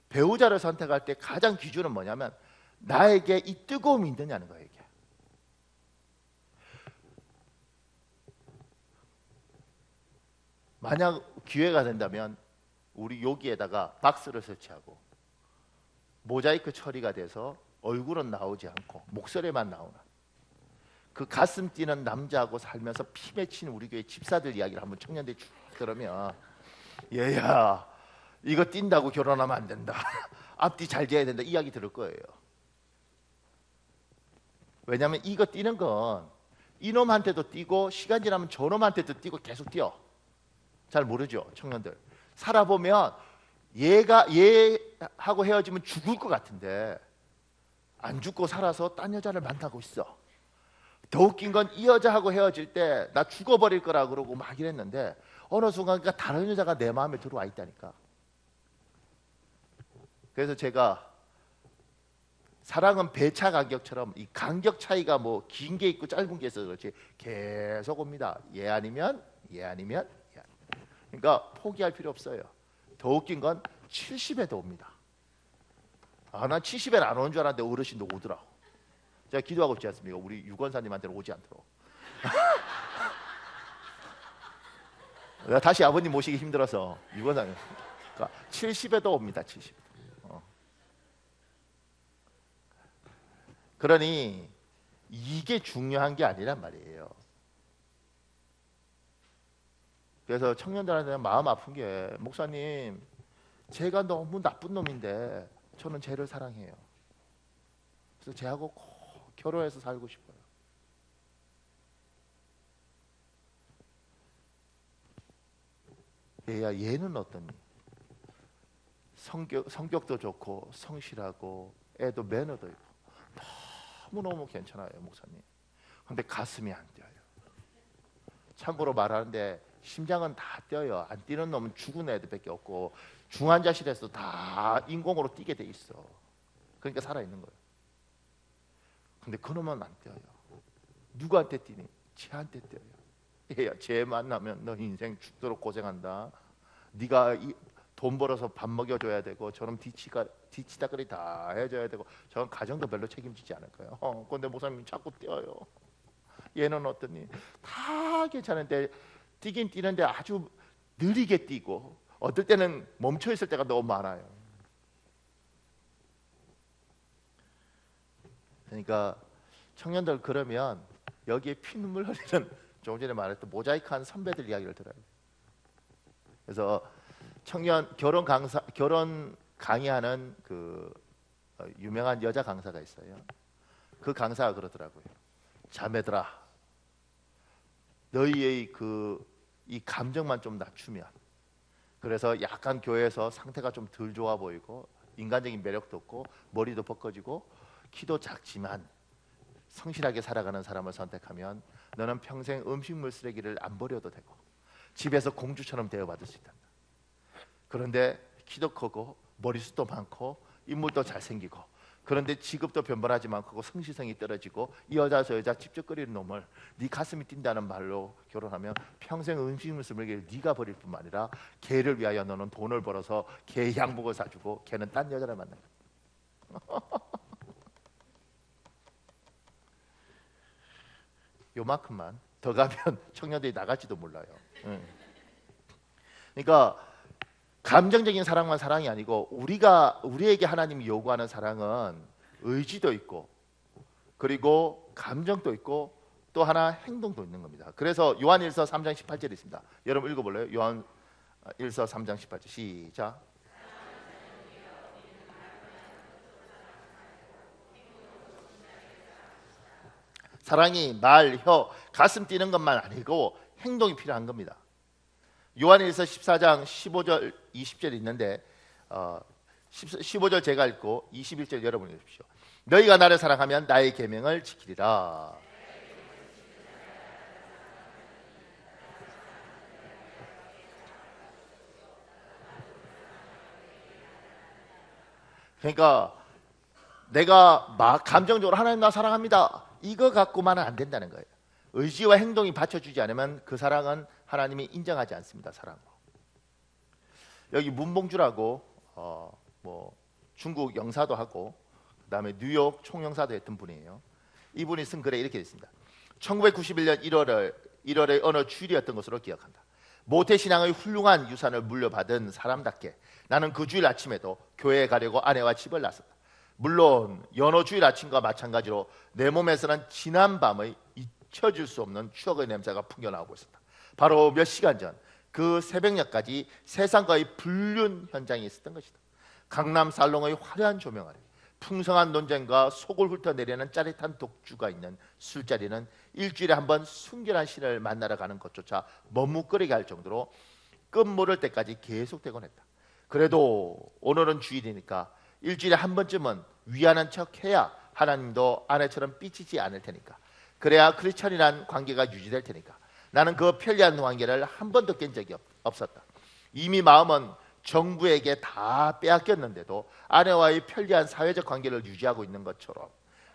배우자를 선택할 때 가장 기준은 뭐냐면 나에게 이 뜨거움이 있느냐는 거예요. 이게. 만약 기회가 된다면 우리 여기에다가 박스를 설치하고 모자이크 처리가 돼서 얼굴은 나오지 않고 목소리만 나오는 그 가슴 뛰는 남자하고 살면서 피 맺힌 우리 교회 집사들 이야기를 한번 청년들이 쭉 들으면 얘야 이거 뛴다고 결혼하면 안 된다. 앞뒤 잘 돼야 된다. 이야기 들을 거예요. 왜냐하면 이거 뛰는 건 이놈한테도 뛰고 시간 지나면 저놈한테도 뛰고 계속 뛰어. 잘 모르죠 청년들. 살아보면 얘하고 헤어지면 죽을 것 같은데 안 죽고 살아서 딴 여자를 만나고 있어. 더 웃긴 건 이 여자하고 헤어질 때 나 죽어버릴 거라 그러고 막 이랬는데 어느 순간 다른 여자가 내 마음에 들어와 있다니까. 그래서 제가 사랑은 배차 간격처럼 이 간격 차이가 뭐 긴 게 있고 짧은 게 있어서 그렇지 계속 옵니다. 얘 아니면 얘 아니면 얘 아니면. 그러니까 포기할 필요 없어요. 더 웃긴 건 70에도 옵니다. 난 70에는 안 오는 줄 알았는데 어르신도 오더라고. 제가 기도하고 있지 않습니까? 우리 유권사님한테는 오지 않도록. 내가 다시 아버님 모시기 힘들어서 유권사님. 그러니까 70에도 옵니다. 70에도. 그러니 이게 중요한 게 아니란 말이에요. 그래서 청년들한테는 마음 아픈 게 목사님 제가 너무 나쁜 놈인데 저는 쟤를 사랑해요. 그래서 쟤하고 꼭 결혼해서 살고 싶어요. 얘야 얘는 어떠니? 성격도 좋고 성실하고 애도 매너도 있고 너무너무 괜찮아요 목사님. 근데 가슴이 안 뛰어요. 참고로 말하는데 심장은 다 뛰어요. 안 뛰는 놈은 죽은 애들밖에 없고 중환자실에서 다 인공으로 뛰게 돼 있어. 그러니까 살아있는 거예요. 근데 그놈은 안 뛰어요. 누구한테 뛰니? 쟤한테 뛰어요. 얘야 쟤 만나면 너 인생 죽도록 고생한다. 네가 돈 벌어서 밥 먹여줘야 되고 저놈 뒤치다거리 다 해줘야 되고 저는 가정도 별로 책임지지 않을 거예요. 근데 목사님 자꾸 뛰어요. 얘는 어떠니? 다 괜찮은데 뛰긴 뛰는데 아주 느리게 뛰고 어떨 때는 멈춰 있을 때가 너무 많아요. 그러니까 청년들 그러면 여기에 피눈물 흘리는 조금 전에 말했던 모자이크한 선배들 이야기를 들어요. 그래서 청년 결혼 강의하는 그 유명한 여자 강사가 있어요. 그 강사가 그러더라고요. 자매들아, 너희의 이 감정만 좀 낮추면, 그래서 약간 교회에서 상태가 좀 덜 좋아 보이고 인간적인 매력도 없고 머리도 벗겨지고 키도 작지만 성실하게 살아가는 사람을 선택하면 너는 평생 음식물 쓰레기를 안 버려도 되고 집에서 공주처럼 대우받을 수 있단다. 그런데 키도 크고 머리숱도 많고 인물도 잘생기고 그런데 직업도 변변하지 않고 성실성이 떨어지고 이 여자 저 여자 찝쩍거리는 놈을 네 가슴이 뛴다는 말로 결혼하면 평생 음식물 쓰레기를 네가 버릴 뿐만 아니라 걔를 위하여 너는 돈을 벌어서 걔 양복을 사주고 걔는 딴 여자를 만난다. 요만큼만 더 가면 청년들이 나갈지도 몰라요. 그러니까 감정적인 사랑만 사랑이 아니고 우리에게 하나님이 요구하는 사랑은 의지도 있고 그리고 감정도 있고 또 하나 행동도 있는 겁니다. 그래서 요한일서 3장 18절에 있습니다. 여러분 읽어볼래요? 요한일서 3장 18절 시작. 사랑이 말, 혀, 가슴 뛰는 것만 아니고 행동이 필요한 겁니다. 요한일서 14장 15절 20절 있는데 15절 제가 읽고 21절 여러분이 읽으십시오. 너희가 나를 사랑하면 나의 계명을 지키리라. 그러니까 내가 막 감정적으로 하나님 나 사랑합니다 이거 갖고만은 안 된다는 거예요. 의지와 행동이 받쳐주지 않으면 그 사랑은 하나님이 인정하지 않습니다. 사랑으로. 여기 문봉주라고 뭐 중국 영사도 하고 그다음에 뉴욕 총영사도 했던 분이에요. 이분이 쓴 글에 이렇게 있습니다. 1991년 1월의 어느 주일이었던 것으로 기억한다. 모태신앙의 훌륭한 유산을 물려받은 사람답게 나는 그 주일 아침에도 교회에 가려고 아내와 집을 나섰다. 물론 여느 주일 아침과 마찬가지로 내 몸에서는 지난 밤의 잊혀질 수 없는 추억의 냄새가 풍겨나오고 있었다. 바로 몇 시간 전 그 새벽녘까지 세상과의 불륜 현장이 있었던 것이다. 강남 살롱의 화려한 조명 아래 풍성한 논쟁과 속을 훑어내려는 짜릿한 독주가 있는 술자리는 일주일에 한 번 순결한 신을 만나러 가는 것조차 머뭇거리게 할 정도로 끝모를 때까지 계속되곤 했다. 그래도 오늘은 주일이니까 일주일에 한 번쯤은 위하는 척 해야 하나님도 아내처럼 삐치지 않을 테니까, 그래야 크리스천이란 관계가 유지될 테니까 나는 그 편리한 관계를 한 번도 깬 적이 없었다. 이미 마음은 정부에게 다 빼앗겼는데도 아내와의 편리한 사회적 관계를 유지하고 있는 것처럼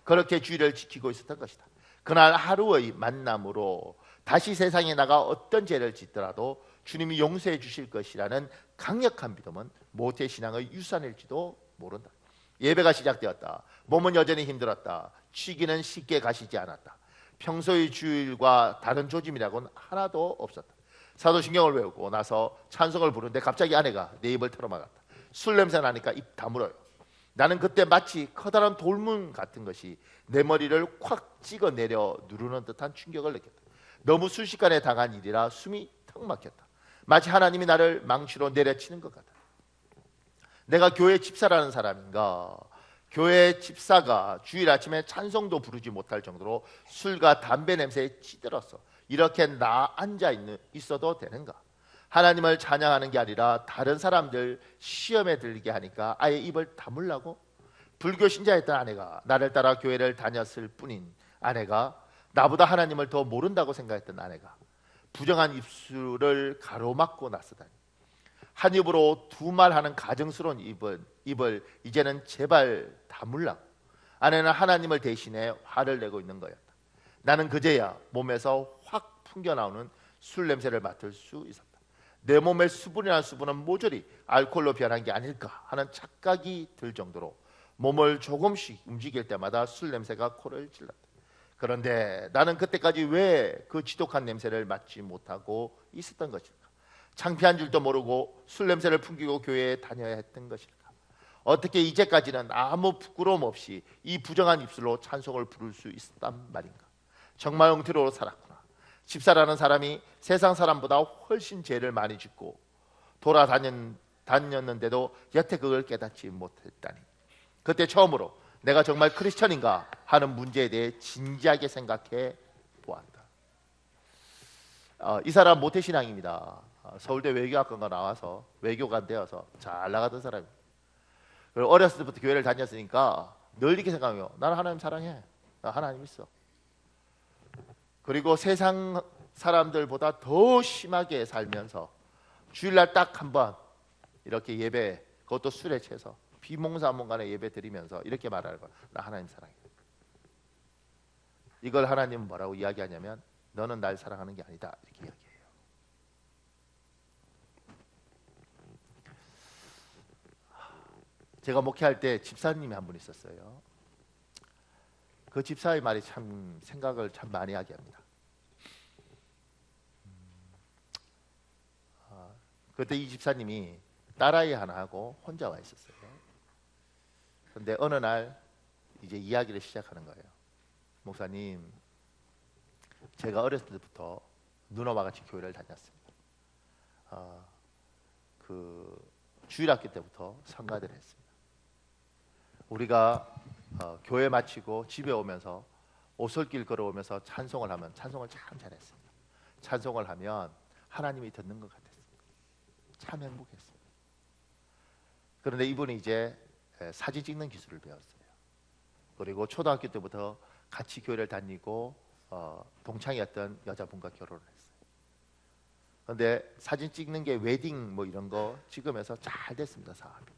그렇게 주의를 지키고 있었던 것이다. 그날 하루의 만남으로 다시 세상에 나가 어떤 죄를 짓더라도 주님이 용서해 주실 것이라는 강력한 믿음은 모태신앙의 유산일지도 모른다. 예배가 시작되었다. 몸은 여전히 힘들었다. 취기는 쉽게 가시지 않았다. 평소의 주일과 다른 조짐이라고는 하나도 없었다. 사도신경을 외우고 나서 찬송을 부르는데 갑자기 아내가 내 입을 털어막았다. 술 냄새 나니까 입 다물어요. 나는 그때 마치 커다란 돌문 같은 것이 내 머리를 콱 찍어내려 누르는 듯한 충격을 느꼈다. 너무 순식간에 당한 일이라 숨이 턱 막혔다. 마치 하나님이 나를 망치로 내려치는 것 같다. 내가 교회 집사라는 사람인가? 교회 집사가 주일 아침에 찬송도 부르지 못할 정도로 술과 담배 냄새에 찌들었어. 이렇게 나 앉아 있어도 되는가? 하나님을 찬양하는 게 아니라 다른 사람들 시험에 들게 하니까 아예 입을 다물라고? 불교 신자였던 아내가 나를 따라 교회를 다녔을 뿐인 아내가, 나보다 하나님을 더 모른다고 생각했던 아내가 부정한 입술을 가로막고 나서다니, 한 입으로 두 말 하는 가정스러운 입을 이제는 제발 다물라고 아내는 하나님을 대신해 화를 내고 있는 거였다. 나는 그제야 몸에서 확 풍겨나오는 술 냄새를 맡을 수 있었다. 내 몸의 수분이라는 수분은 모조리 알코올로 변한 게 아닐까 하는 착각이 들 정도로 몸을 조금씩 움직일 때마다 술 냄새가 코를 찔렀다. 그런데 나는 그때까지 왜 그 지독한 냄새를 맡지 못하고 있었던 것일까? 창피한 줄도 모르고 술 냄새를 풍기고 교회에 다녀야 했던 것일까? 어떻게 이제까지는 아무 부끄러움 없이 이 부정한 입술로 찬송을 부를 수 있었단 말인가? 정말 엉터리로 살았구나. 집사라는 사람이 세상 사람보다 훨씬 죄를 많이 짓고 돌아다녔는데도 여태 그걸 깨닫지 못했다니. 그때 처음으로 내가 정말 크리스천인가 하는 문제에 대해 진지하게 생각해 보았다. 이 사람 모태신앙입니다. 서울대 외교학과가 나와서 외교관 되어서 잘 나가던 사람입니다. 그리고 어렸을 때부터 교회를 다녔으니까 늘 이렇게 생각해요. 나는 하나님 사랑해. 나 하나님 있어. 그리고 세상 사람들보다 더 심하게 살면서 주일날 딱 한 번 이렇게 예배, 그것도 술에 취해서 비몽사몽간에 예배 드리면서 이렇게 말하는 거야. 나 하나님 사랑해. 이걸 하나님은 뭐라고 이야기하냐면 너는 날 사랑하는 게 아니다 이렇게 이야기해요. 제가 목회할 때 집사님이 한 분 있었어요. 그 집사의 말이 참 생각을 참 많이 하게 합니다. 그때 이 집사님이 딸아이 하나 하고 혼자 와 있었어요. 그런데 어느 날 이제 이야기를 시작하는 거예요. 목사님, 제가 어렸을 때부터 누나와 같이 교회를 다녔습니다. 그 주일학교 때부터 성가대를 했습니다. 우리가 교회 마치고 집에 오면서 오솔길 걸어오면서 찬송을 하면 찬송을 참 잘했습니다. 찬송을 하면 하나님이 듣는 것 같았습니다. 참 행복했습니다. 그런데 이분이 이제 사진 찍는 기술을 배웠어요. 그리고 초등학교 때부터 같이 교회를 다니고 동창이었던 여자분과 결혼을 했어요. 그런데 사진 찍는 게 웨딩 뭐 이런 거 찍으면서 잘 됐습니다. 사업이.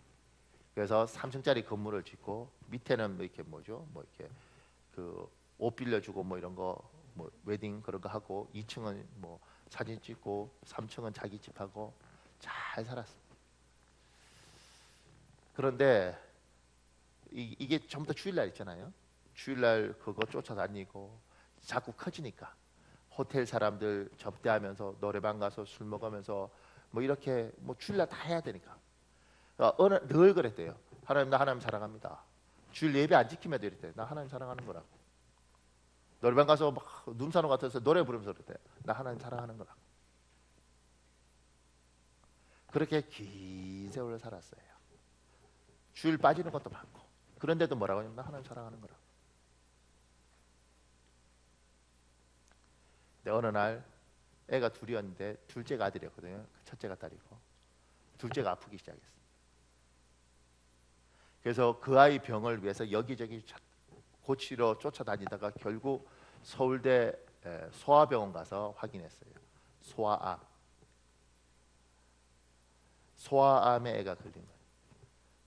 그래서 3층짜리 건물을 짓고 밑에는 뭐 이렇게 뭐죠? 뭐 이렇게 그 옷 빌려주고 뭐 이런 거 뭐 웨딩 그런 거 하고 2층은 뭐 사진 찍고 3층은 자기 집하고 잘 살았어요. 그런데 이게 전부 다 주일날 있잖아요. 주일날 그거 쫓아다니고 자꾸 커지니까 호텔 사람들 접대하면서 노래방 가서 술 먹으면서 뭐 이렇게 뭐 주일날 다 해야 되니까 늘 그랬대요. 하나님, 나 하나님 사랑합니다. 주일 예배 안 지키면 이랬대. 나 하나님 사랑하는 거라고. 노래방 가서 막 눈사람 같아서 노래 부르면서 그랬대. 나 하나님 사랑하는 거라고. 그렇게 긴 세월을 살았어요. 주일 빠지는 것도 많고. 그런데도 뭐라고 하냐면 나 하나님 사랑하는 거라고. 근데 어느 날 애가 둘이었는데 둘째가 아들이었거든요. 첫째가 딸이고. 둘째가 아프기 시작했어요. 그래서 그 아이 병을 위해서 여기저기 고치러 쫓아다니다가 결국 서울대 소아병원 가서 확인했어요. 소아암에 애가 걸린 거예요.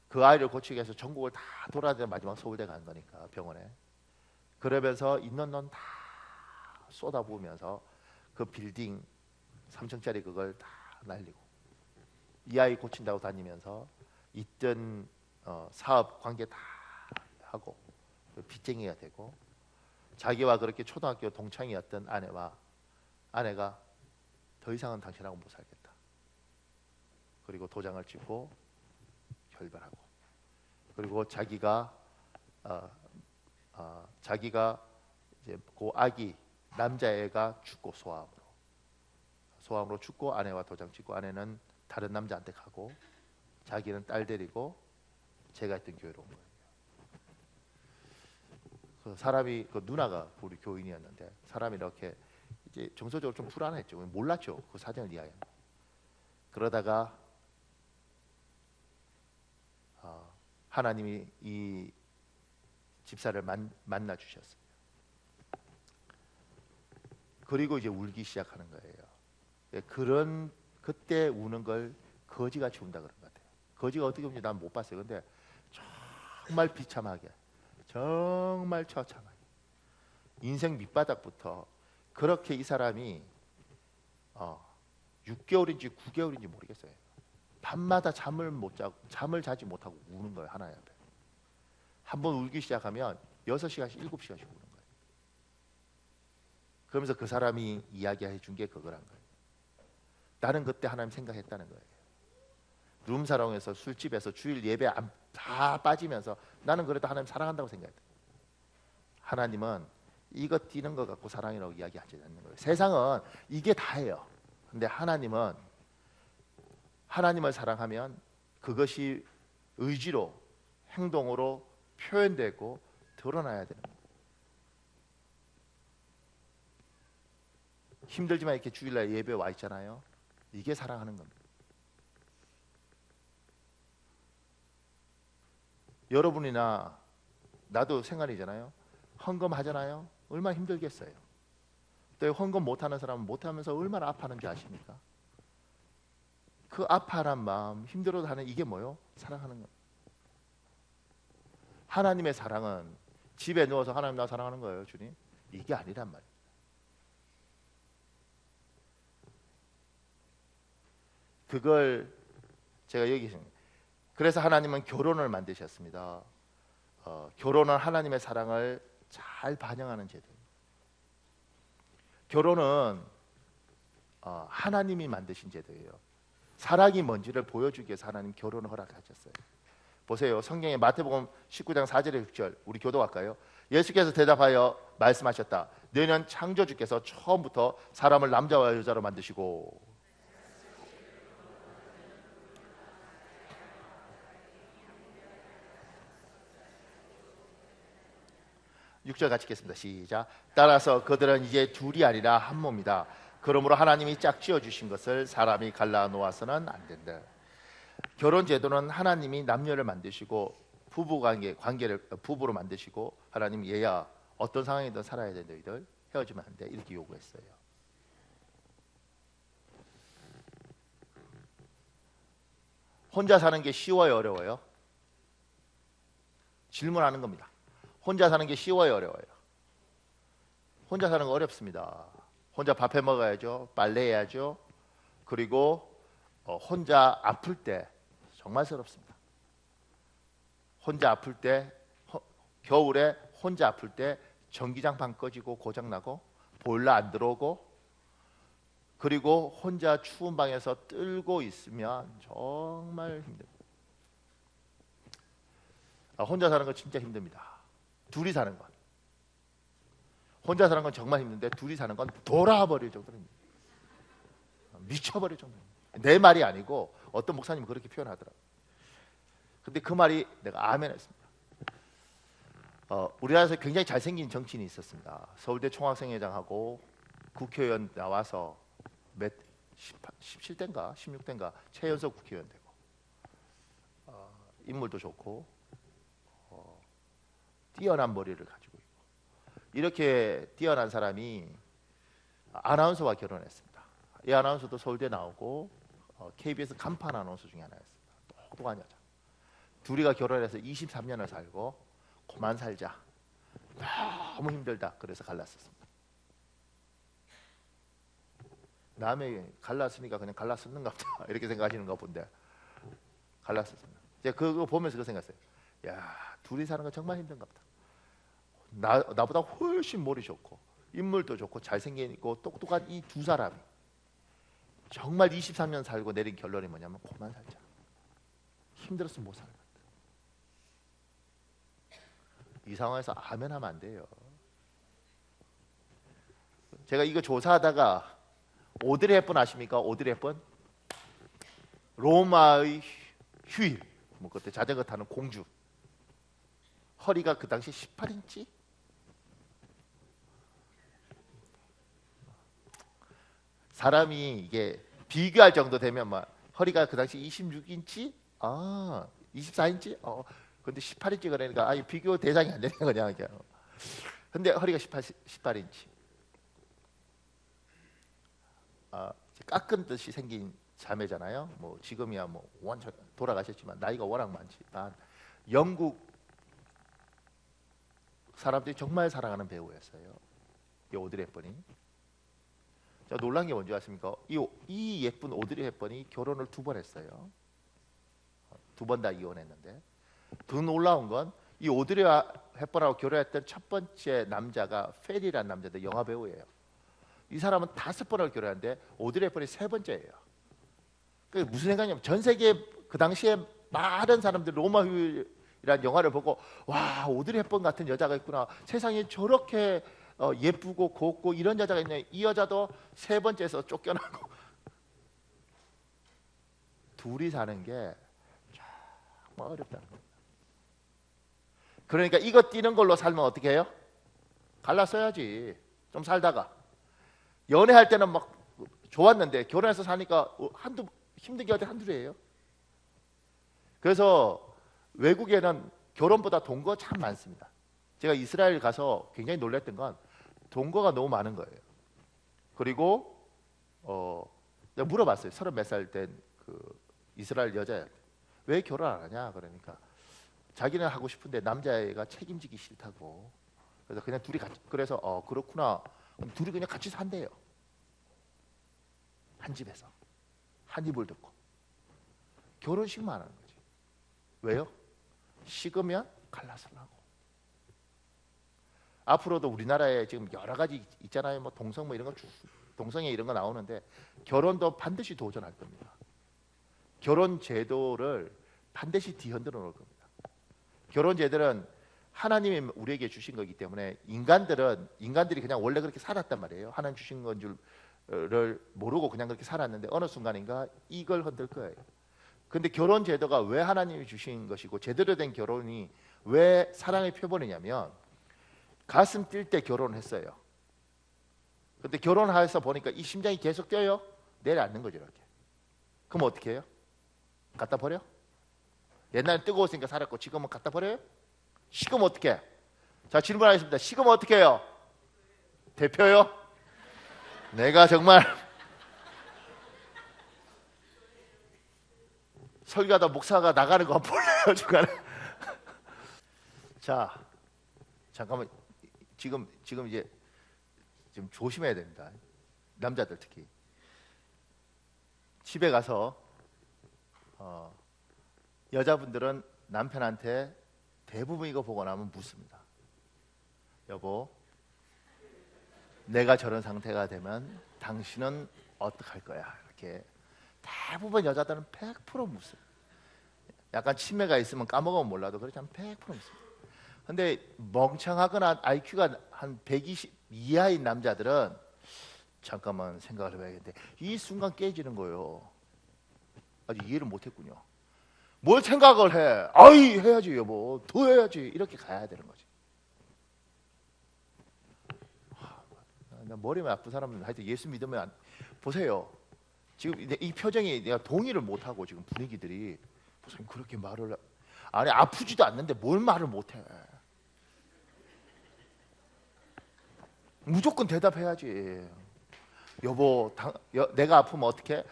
그 아이를 고치기 위해서 전국을 다 돌아다녀 마지막 서울대 간 거니까 병원에. 그러면서 있는 돈 다 쏟아부으면서 그 빌딩 3층짜리 그걸 다 날리고 이 아이 고친다고 다니면서 있던 사업 관계 다 하고 빚쟁이가 되고 자기와 그렇게 초등학교 동창이었던 아내가 더 이상은 당신하고 못 살겠다. 그리고 도장을 찍고 결별하고 그리고 자기가 이제 그 아기 남자애가 죽고 소아암으로 죽고 아내와 도장 찍고 아내는 다른 남자한테 가고 자기는 딸 데리고 제가 있던 교회로 온 거예요. 그 사람이 그 누나가 우리 교인이었는데 사람이 이렇게 이제 정서적으로 좀 불안했죠. 몰랐죠. 그 사정을 이야기하는. 그러다가 하나님이 이 집사를 만나 주셨어요. 그리고 이제 울기 시작하는 거예요. 그런 그때 우는 걸 거지같이 운다 그런 것 같아요. 거지가 어떻게 우는지 난 못 봤어요. 근데 정말 비참하게, 정말 처참하게 인생 밑바닥부터 그렇게 이 사람이 6개월인지 9개월인지 모르겠어요. 밤마다 잠을 자지 못하고 우는 거예요. 하나님 앞에. 한번 울기 시작하면 6시간씩 7시간씩 우는 거예요. 그러면서 그 사람이 이야기해 준 게 그거란 거예요. 나는 그때 하나님 생각했다는 거예요. 룸사롱에서 술집에서 주일 예배 다 빠지면서 나는 그래도 하나님 사랑한다고 생각했다. 하나님은 이거 뛰는 거 갖고 사랑이라고 이야기하지 않는 거예요. 세상은 이게 다예요. 근데 하나님은 하나님을 사랑하면 그것이 의지로 행동으로 표현되고 드러나야 되는 거예요. 힘들지만 이렇게 주일날 예배 와 있잖아요. 이게 사랑하는 겁니다. 여러분이나 나도 생활이잖아요. 헌금 하잖아요. 얼마나 힘들겠어요. 또 헌금 못하는 사람은 못하면서 얼마나 아파하는지 아십니까? 그 아파하는 마음, 힘들어도 하는 이게 뭐요? 사랑하는 거예요. 하나님의 사랑은 집에 누워서 하나님 나 사랑하는 거예요, 주님. 이게 아니란 말이에요. 그걸 제가 여기 그래서 하나님은 결혼을 만드셨습니다. 결혼은 하나님의 사랑을 잘 반영하는 제도입니다. 결혼은 하나님이 만드신 제도예요. 사랑이 뭔지를 보여주기 위해서 하나님 결혼을 허락하셨어요. 보세요. 성경의 마태복음 19장 4절에 6절 우리 교도할까요? 예수께서 대답하여 말씀하셨다. 너희는 창조주께서 처음부터 사람을 남자와 여자로 만드시고 6절 같이 읽겠습니다. 시작. 따라서 그들은 이제 둘이 아니라 한 몸이다. 그러므로 하나님이 짝지어 주신 것을 사람이 갈라 놓아서는 안 된다. 결혼 제도는 하나님이 남녀를 만드시고 관계를 부부로 만드시고 하나님이 얘야 어떤 상황이든 살아야 돼. 너희들 헤어지면 안 돼. 이렇게 요구했어요. 혼자 사는 게 쉬워요, 어려워요? 질문하는 겁니다. 혼자 사는 게 쉬워요, 어려워요? 혼자 사는 거 어렵습니다. 혼자 밥 해 먹어야죠. 빨래해야죠. 그리고 혼자 아플 때 정말 서럽습니다. 혼자 아플 때 겨울에 혼자 아플 때 전기장판 꺼지고 고장나고 보일러 안 들어오고 그리고 혼자 추운 방에서 떨고 있으면 정말 힘듭니다. 혼자 사는 건 진짜 힘듭니다. 둘이 사는 건. 혼자 사는 건 정말 힘든데 둘이 사는 건 돌아버릴 정도입니다. 미쳐버릴 정도입니다. 내 말이 아니고 어떤 목사님은 그렇게 표현하더라고요. 근데 그 말이 내가 아멘 했습니다. 우리나라에서 굉장히 잘생긴 정치인이 있었습니다. 서울대 총학생회장하고 국회의원 나와서 17대인가 16대인가 최연소 국회의원 되고 인물도 좋고 뛰어난 머리를 가지고 있고 이렇게 뛰어난 사람이 아나운서와 결혼했습니다. 이 아나운서도 서울대 나오고 KBS 간판 아나운서 중에 하나였습니다. 똑똑한 여자. 둘이가 결혼해서 23년을 살고 그만 살자. 너무 힘들다. 그래서 갈랐었습니다. 남의 갈랐으니까 그냥 갈랐었는가 보다 이렇게 생각하시는가 본데 갈랐었습니다. 제가 그거 보면서 그 생각했어요. 야, 둘이 사는 거 정말 힘든가 보다. 나보다 훨씬 머리 좋고 인물도 좋고 잘생기고 똑똑한 이 두 사람이 정말 23년 살고 내린 결론이 뭐냐면 그만 살자. 힘들었으면 못 살겠다. 이 상황에서 아멘 하면 안 돼요. 제가 이거 조사하다가 오드리 헵번 아십니까? 오드리 헵번? 로마의 휴일 뭐 그때 자전거 타는 공주 허리가 그 당시 18인치? 사람이 이게 비교할 정도 되면 막 허리가 그 당시 26인치? 24인치? 근데 18인치 그러니까 아예 비교 대상이 안 되는 거냐. 근데 허리가 18인치. 깎은 듯이 생긴 자매잖아요. 뭐 지금이야 뭐 완전 돌아가셨지만 나이가 워낙 많지만 영국 사람들이 정말 사랑하는 배우였어요. 이 오드리 헵번이. 제가 놀란 게 뭔지 아십니까? 이 예쁜 오드리 헵번이 결혼을 2번 했어요. 2번 다 이혼했는데 더 놀라운 건 이 오드리 헵번하고 결혼했던 첫 번째 남자가 페리라는 남자인데 영화 배우예요. 이 사람은 5번을 결혼했는데 오드리 헵번이 3번째예요. 그게 무슨 생각이냐면 전 세계 그 당시에 많은 사람들 로마 휴일이라는 영화를 보고 와 오드리 헵번 같은 여자가 있구나. 세상에 저렇게 예쁘고 곱고 이런 여자가 있네. 이 여자도 3번째에서 쫓겨나고 둘이 사는 게 정말 어렵다는 겁니다. 그러니까 이거 뛰는 걸로 살면 어떻게 해요? 갈랐어야지. 좀 살다가 연애할 때는 막 좋았는데 결혼해서 사니까 힘든 게 어디 한둘이에요. 그래서 외국에는 결혼보다 동거 참 많습니다. 제가 이스라엘 가서 굉장히 놀랐던 건 동거가 너무 많은 거예요. 그리고 내가 물어봤어요. 30몇 살 된 그 이스라엘 여자한테 왜 결혼 안 하냐 그러니까 자기는 하고 싶은데 남자애가 책임지기 싫다고. 그래서 그냥 둘이 같이 그래서 그렇구나. 그럼 둘이 그냥 같이 산대요. 한 집에서 한 입을 듣고 결혼식만 하는 거지. 왜요? 식으면 갈라서라고. 앞으로도 우리나라에 지금 여러 가지 있잖아요. 뭐 동성 뭐 이런 거 동성애 이런 거 나오는데 결혼도 반드시 도전할 겁니다. 결혼 제도를 반드시 뒤흔들어 놓을 겁니다. 결혼 제도는 하나님이 우리에게 주신 거기 때문에 인간들이 그냥 원래 그렇게 살았단 말이에요. 하나님 주신 건 줄을 모르고 그냥 그렇게 살았는데 어느 순간인가 이걸 흔들 거예요. 근데 결혼 제도가 왜 하나님이 주신 것이고 제대로 된 결혼이 왜 사랑의 표본이냐면 가슴 뛸 때 결혼했어요. 근데 결혼해서 보니까 이 심장이 계속 뛰어요. 내려앉는 거죠 이렇게. 그럼 어떻게 해요? 갖다 버려? 옛날에 뜨거웠으니까 살았고 지금은 갖다 버려요? 식으면 어떻게 해? 자 질문하겠습니다. 식으면 어떻게 해요? 대표요? 내가 정말 설교하다 목사가 나가는 거 볼래요 중간에? 자, 잠깐만. 지금 이제 좀 조심해야 됩니다. 남자들 특히. 집에 가서 여자분들은 남편한테 대부분 이거 보고 나면 묻습니다. 여보, 내가 저런 상태가 되면 당신은 어떡할 거야? 이렇게 대부분 여자들은 100% 묻습니다. 약간 치매가 있으면 까먹으면 몰라도 그렇지 않으면 100% 묻습니다. 근데 멍청하거나 IQ가 한 120 이하인 남자들은 잠깐만 생각을 해봐야겠는데 이 순간 깨지는 거예요. 아직 이해를 못했군요. 뭘 생각을 해? 아이 해야지 여보, 더 해야지, 이렇게 가야 되는 거지. 나 머리만 아픈 사람은 하여튼 예수 믿으면 보세요. 지금 이 표정이 내가 동의를 못하고 지금 분위기들이 무슨 그렇게 말을 아니 아프지도 않는데 뭘 말을 못해. 무조건 대답해야지. 여보, 내가 아프면 어떡해?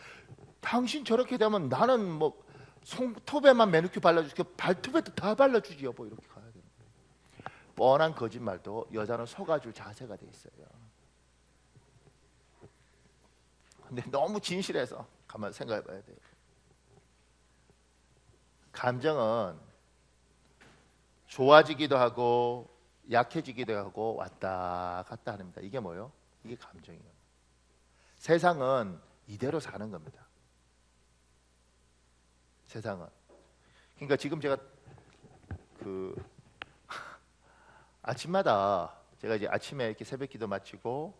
당신 저렇게 되면 나는 뭐 손톱에만 매니큐어 발라줄게, 발톱에도 다 발라주지 여보, 이렇게 가야 돼. 뻔한 거짓말도 여자는 속아줄 자세가 돼 있어요. 근데 너무 진실해서 가만 생각해봐야 돼요. 감정은 좋아지기도 하고 약해지기도 하고 왔다 갔다 합니다. 이게 뭐예요? 이게 감정이에요. 세상은 이대로 사는 겁니다. 세상은. 그러니까 지금 제가 아침마다 제가 이제 아침에 이렇게 새벽기도 마치고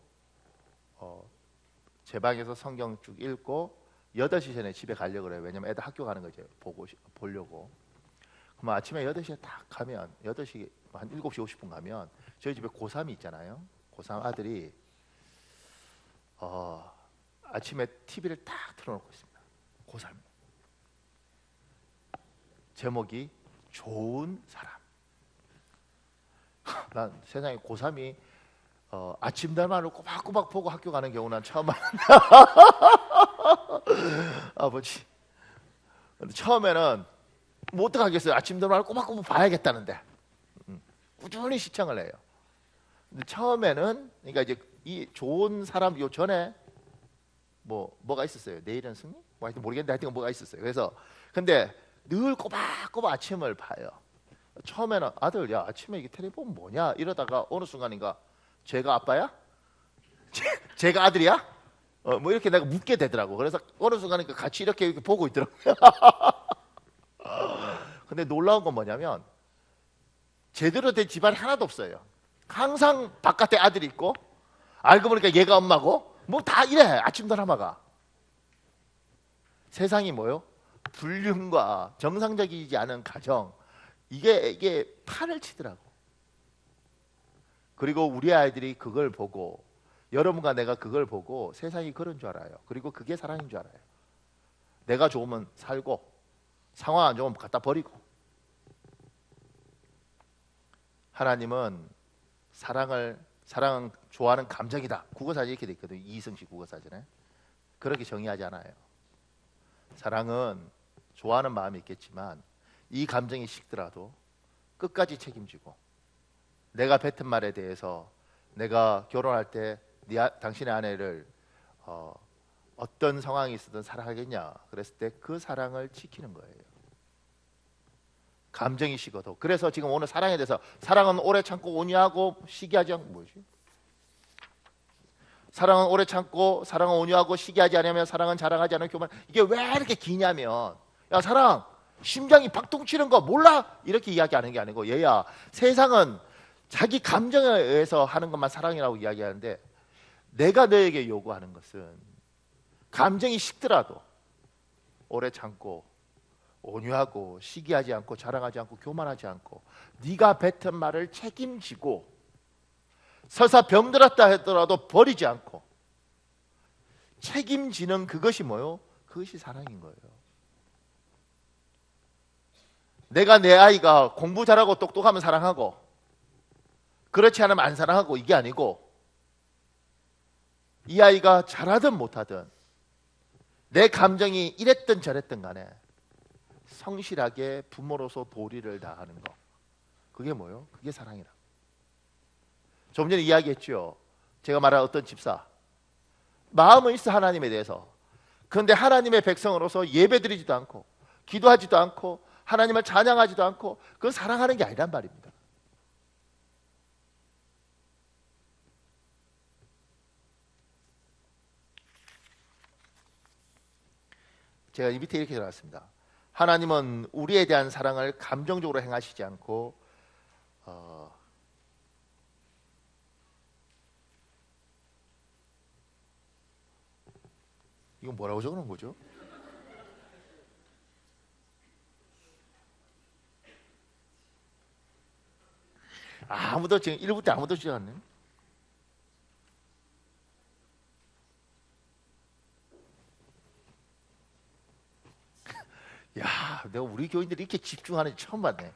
제 방에서 성경 쭉 읽고 8시 전에 집에 가려고 그래요. 왜냐면 애들 학교 가는 거 이제 보려고. 그럼 아침에 8시에 딱 가면 8시 한 7시 50분 가면 저희 집에 고3이 있잖아요. 고3 아들이 아침에 TV를 딱 틀어놓고 있습니다. 고3. 제목이 좋은 사람. 난 세상에 고3이 아침달만을 꼬박꼬박 보고 학교 가는 경우 난 처음 봤는데 아버지. 근데 처음에는 뭐 어떡하겠어요. 아침달만을 꼬박꼬박 봐야겠다는데 꾸준히 시청을 해요. 근데 처음에는 그러니까 이제 이 좋은 사람 요 전에 뭐가 있었어요. 내일은 승리? 뭐 하여튼 모르겠는데 하여튼 뭐가 있었어요. 그래서 근데 늘 꼬박꼬박 아침을 봐요. 처음에는 아들 야 아침에 이게 텔레비전 뭐냐 이러다가 어느 순간인가 제가 아빠야? 제가 아들이야? 뭐 이렇게 내가 묻게 되더라고. 그래서 어느 순간인가 같이 이렇게 보고 있더라고요. 근데 놀라운 건 뭐냐면 제대로 된 집안이 하나도 없어요. 항상 바깥에 아들이 있고 알고 보니까 얘가 엄마고 뭐 다 이래. 아침 드라마가. 세상이 뭐요? 불륜과 정상적이지 않은 가정, 이게 판을 치더라고. 그리고 우리 아이들이 그걸 보고 여러분과 내가 그걸 보고 세상이 그런 줄 알아요. 그리고 그게 사랑인 줄 알아요. 내가 좋으면 살고 상황 안 좋으면 갖다 버리고. 하나님은 사랑은 좋아하는 감정이다. 국어사전에 이렇게 돼 있거든요. 이승식 국어사전에. 그렇게 정의하지 않아요. 사랑은 좋아하는 마음이 있겠지만 이 감정이 식더라도 끝까지 책임지고, 내가 뱉은 말에 대해서 내가 결혼할 때 당신의 아내를 어떤 상황이 있어든 사랑하겠냐 그랬을 때 그 사랑을 지키는 거예요. 감정이 식어도. 그래서 지금 오늘 사랑에 대해서 사랑은 오래 참고 온유하고 시기하지 않고 뭐지? 사랑은 오래 참고 사랑은 온유하고 시기하지 않으면 사랑은 자랑하지 않은 교만. 이게 왜 이렇게 기냐면 야 사랑 심장이 박동치는 거 몰라? 이렇게 이야기하는 게 아니고 얘야 세상은 자기 감정에 의해서 하는 것만 사랑이라고 이야기하는데 내가 너에게 요구하는 것은 감정이 식더라도 오래 참고 온유하고 시기하지 않고 자랑하지 않고 교만하지 않고 네가 뱉은 말을 책임지고 설사 병들었다 했더라도 버리지 않고 책임지는 그것이 뭐요? 그것이 사랑인 거예요. 내가 내 아이가 공부 잘하고 똑똑하면 사랑하고 그렇지 않으면 안 사랑하고 이게 아니고 이 아이가 잘하든 못하든 내 감정이 이랬든 저랬든 간에 성실하게 부모로서 도리를 다하는 것, 그게 뭐예요? 그게 사랑이라. 좀 전에 이야기했죠. 제가 말한 어떤 집사, 마음은 있어 하나님에 대해서. 그런데 하나님의 백성으로서 예배드리지도 않고 기도하지도 않고 하나님을 찬양하지도 않고, 그건 사랑하는 게 아니란 말입니다. 제가 이 밑에 이렇게 적어놨습니다. 하나님은 우리에 대한 사랑을 감정적으로 행하시지 않고 이건 뭐라고 적어놓은 거죠? 아무도 지금 1부 때 아무도 주지 않네. 야, 내가 우리 교인들이 이렇게 집중하는지 처음 봤네.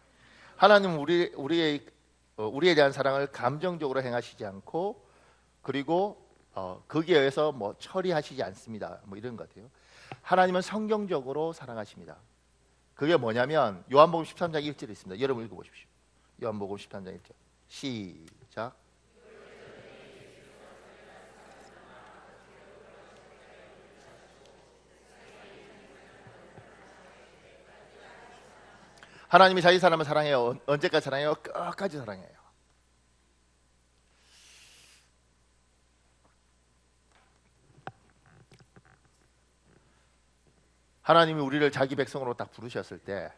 하나님은 우리에 대한 사랑을 감정적으로 행하시지 않고, 그리고 거기에 의해서 뭐 처리하시지 않습니다. 뭐 이런 것 같아요. 하나님은 성경적으로 사랑하십니다. 그게 뭐냐면 요한복음 13장 1절에 있습니다. 여러분 읽어보십시오. 요한복음 13장 1절 시작. 하나님이 자기 사람을 사랑해요. 언제까지 사랑해요? 끝까지 사랑해요. 하나님이 우리를 자기 백성으로 딱 부르셨을 때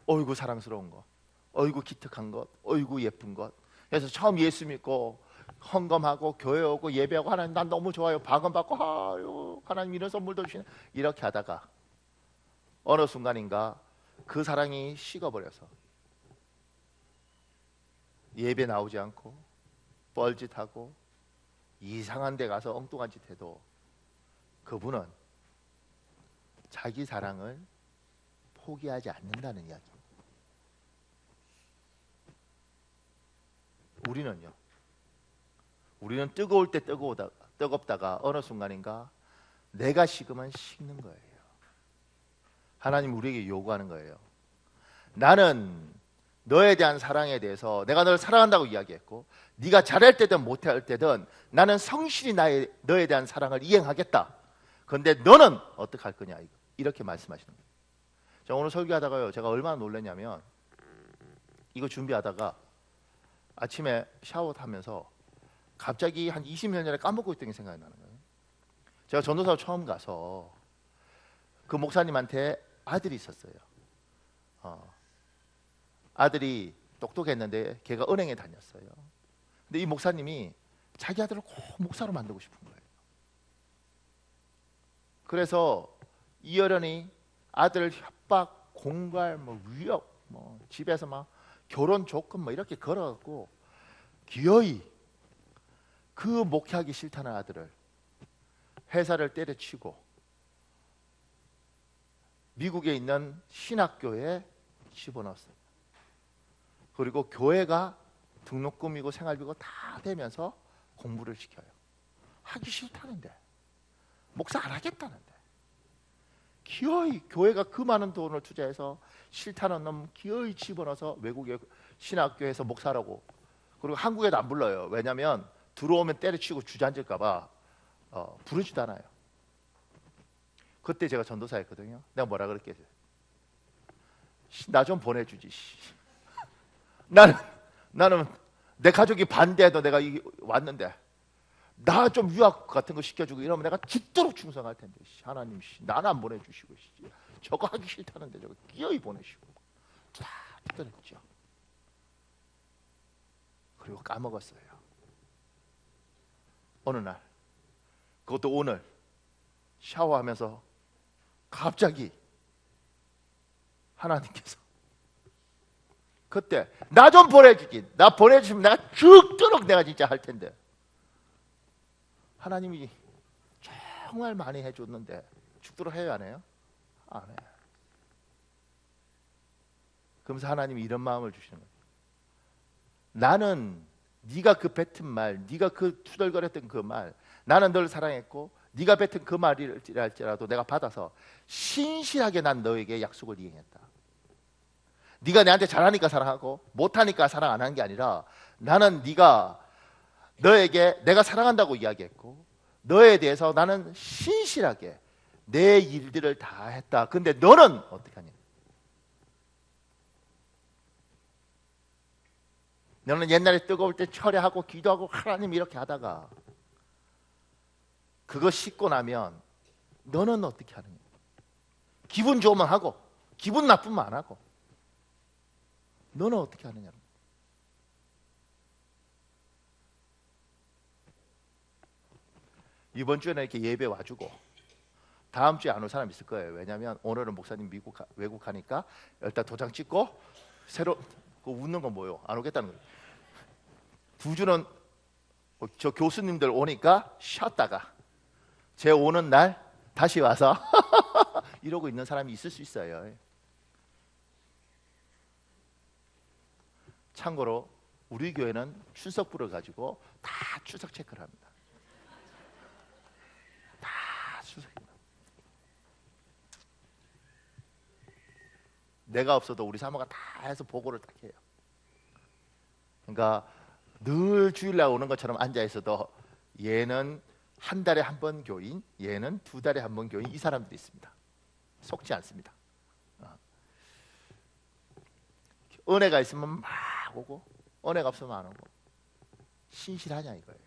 어이구 사랑스러운 것, 어이구 기특한 것, 어이구 예쁜 것. 그래서 처음 예수 믿고 헌금하고 교회 오고 예배하고 하나님 난 너무 좋아요. 박음받고 아유 하나님 이런 선물도 주시네. 이렇게 하다가 어느 순간인가 그 사랑이 식어버려서 예배 나오지 않고 뻘짓하고 이상한 데 가서 엉뚱한 짓 해도 그분은 자기 사랑을 포기하지 않는다는 이야기입니다. 우리는요, 우리는 뜨거울 때 뜨겁다가 어느 순간인가 내가 식으면 식는 거예요. 하나님 우리에게 요구하는 거예요. 나는 너에 대한 사랑에 대해서 내가 너를 사랑한다고 이야기했고, 네가 잘할 때든 못할 때든 나는 성실히 너에 대한 사랑을 이행하겠다. 그런데 너는 어떻게 할 거냐, 이렇게 말씀하시는 거예요. 자, 오늘 설교하다가요, 제가 얼마나 놀랐냐면 이거 준비하다가 아침에 샤워하면서 갑자기 한 20년 전에 까먹고 있던 게 생각이 나는 거예요. 제가 전도사 처음 가서 그 목사님한테 아들이 있었어요. 아들이 똑똑했는데 걔가 은행에 다녔어요. 근데 이 목사님이 자기 아들을 꼭 목사로 만들고 싶은 거예요. 그래서 이어련히 아들 협박, 공갈, 뭐 위협, 뭐 집에서 막 결혼 조건 뭐 이렇게 걸어갖고 기어이 그 목회하기 싫다는 아들을 회사를 때려치고 미국에 있는 신학교에 집어넣었어요. 그리고 교회가 등록금이고 생활비고 다 되면서 공부를 시켜요. 하기 싫다는데, 목사 안 하겠다는데, 기어이 교회가 그 많은 돈을 투자해서 싫다는 놈 기어이 집어넣어서 외국의 신학교에서 목사라고. 그리고 한국에도 안 불러요. 왜냐하면 들어오면 때려치고 주저앉을까 봐 부르지도 않아요. 그때 제가 전도사였거든요. 내가 뭐라 그랬겠어요? 나 좀 보내주지. 나는 내 가족이 반대해도 내가 왔는데 나 좀 유학 같은 거 시켜주고 이러면 내가 죽도록 충성할 텐데 하나님 나는 안 보내주시고 저거 하기 싫다는데 저거 끼어이 보내시고 다 뜯어냈죠. 그리고 까먹었어요. 어느 날, 그것도 오늘 샤워하면서 갑자기 하나님께서 그때 나 좀 보내주지. 나 보내주시면 내가 죽도록 내가 진짜 할 텐데. 하나님이 정말 많이 해줬는데 죽도록 해요, 안 해요? 안 해요. 그러면서 하나님이 이런 마음을 주시는 거예요. 나는 네가 그 뱉은 말, 네가 그 투덜거렸던 그 말, 나는 널 사랑했고 네가 뱉은 그 말이랄지라도 내가 받아서 신실하게 난 너에게 약속을 이행했다. 네가 내한테 잘하니까 사랑하고 못하니까 사랑 안 하는 게 아니라 나는 네가 너에게 내가 사랑한다고 이야기했고 너에 대해서 나는 신실하게 내 일들을 다 했다. 근데 너는 어떻게 하냐? 너는 옛날에 뜨거울 때 철회하고 기도하고 하나님 이렇게 하다가 그거 씻고 나면 너는 어떻게 하느냐? 기분 좋으면 하고 기분 나쁘면 안 하고 너는 어떻게 하느냐? 이번 주에는 이렇게 예배 와주고 다음 주에 안 올 사람 있을 거예요. 왜냐하면 오늘은 목사님 외국 가니까 일단 도장 찍고 새로 그 웃는 건 뭐예요? 안 오겠다는 거예요. 두 주는 저 교수님들 오니까 쉬었다가 제 오는 날 다시 와서 이러고 있는 사람이 있을 수 있어요. 참고로 우리 교회는 출석부를 가지고 다 출석 체크를 합니다. 다 출석입니다. 내가 없어도 우리 사모가 다 해서 보고를 딱 해요. 그러니까 늘 주일날 오는 것처럼 앉아 있어도 얘는 한 달에 한 번 교인, 얘는 두 달에 한 번 교인, 이 사람들이 있습니다. 속지 않습니다. 은혜가 있으면 막 오고 은혜가 없으면 안 오고 신실하냐 이거예요.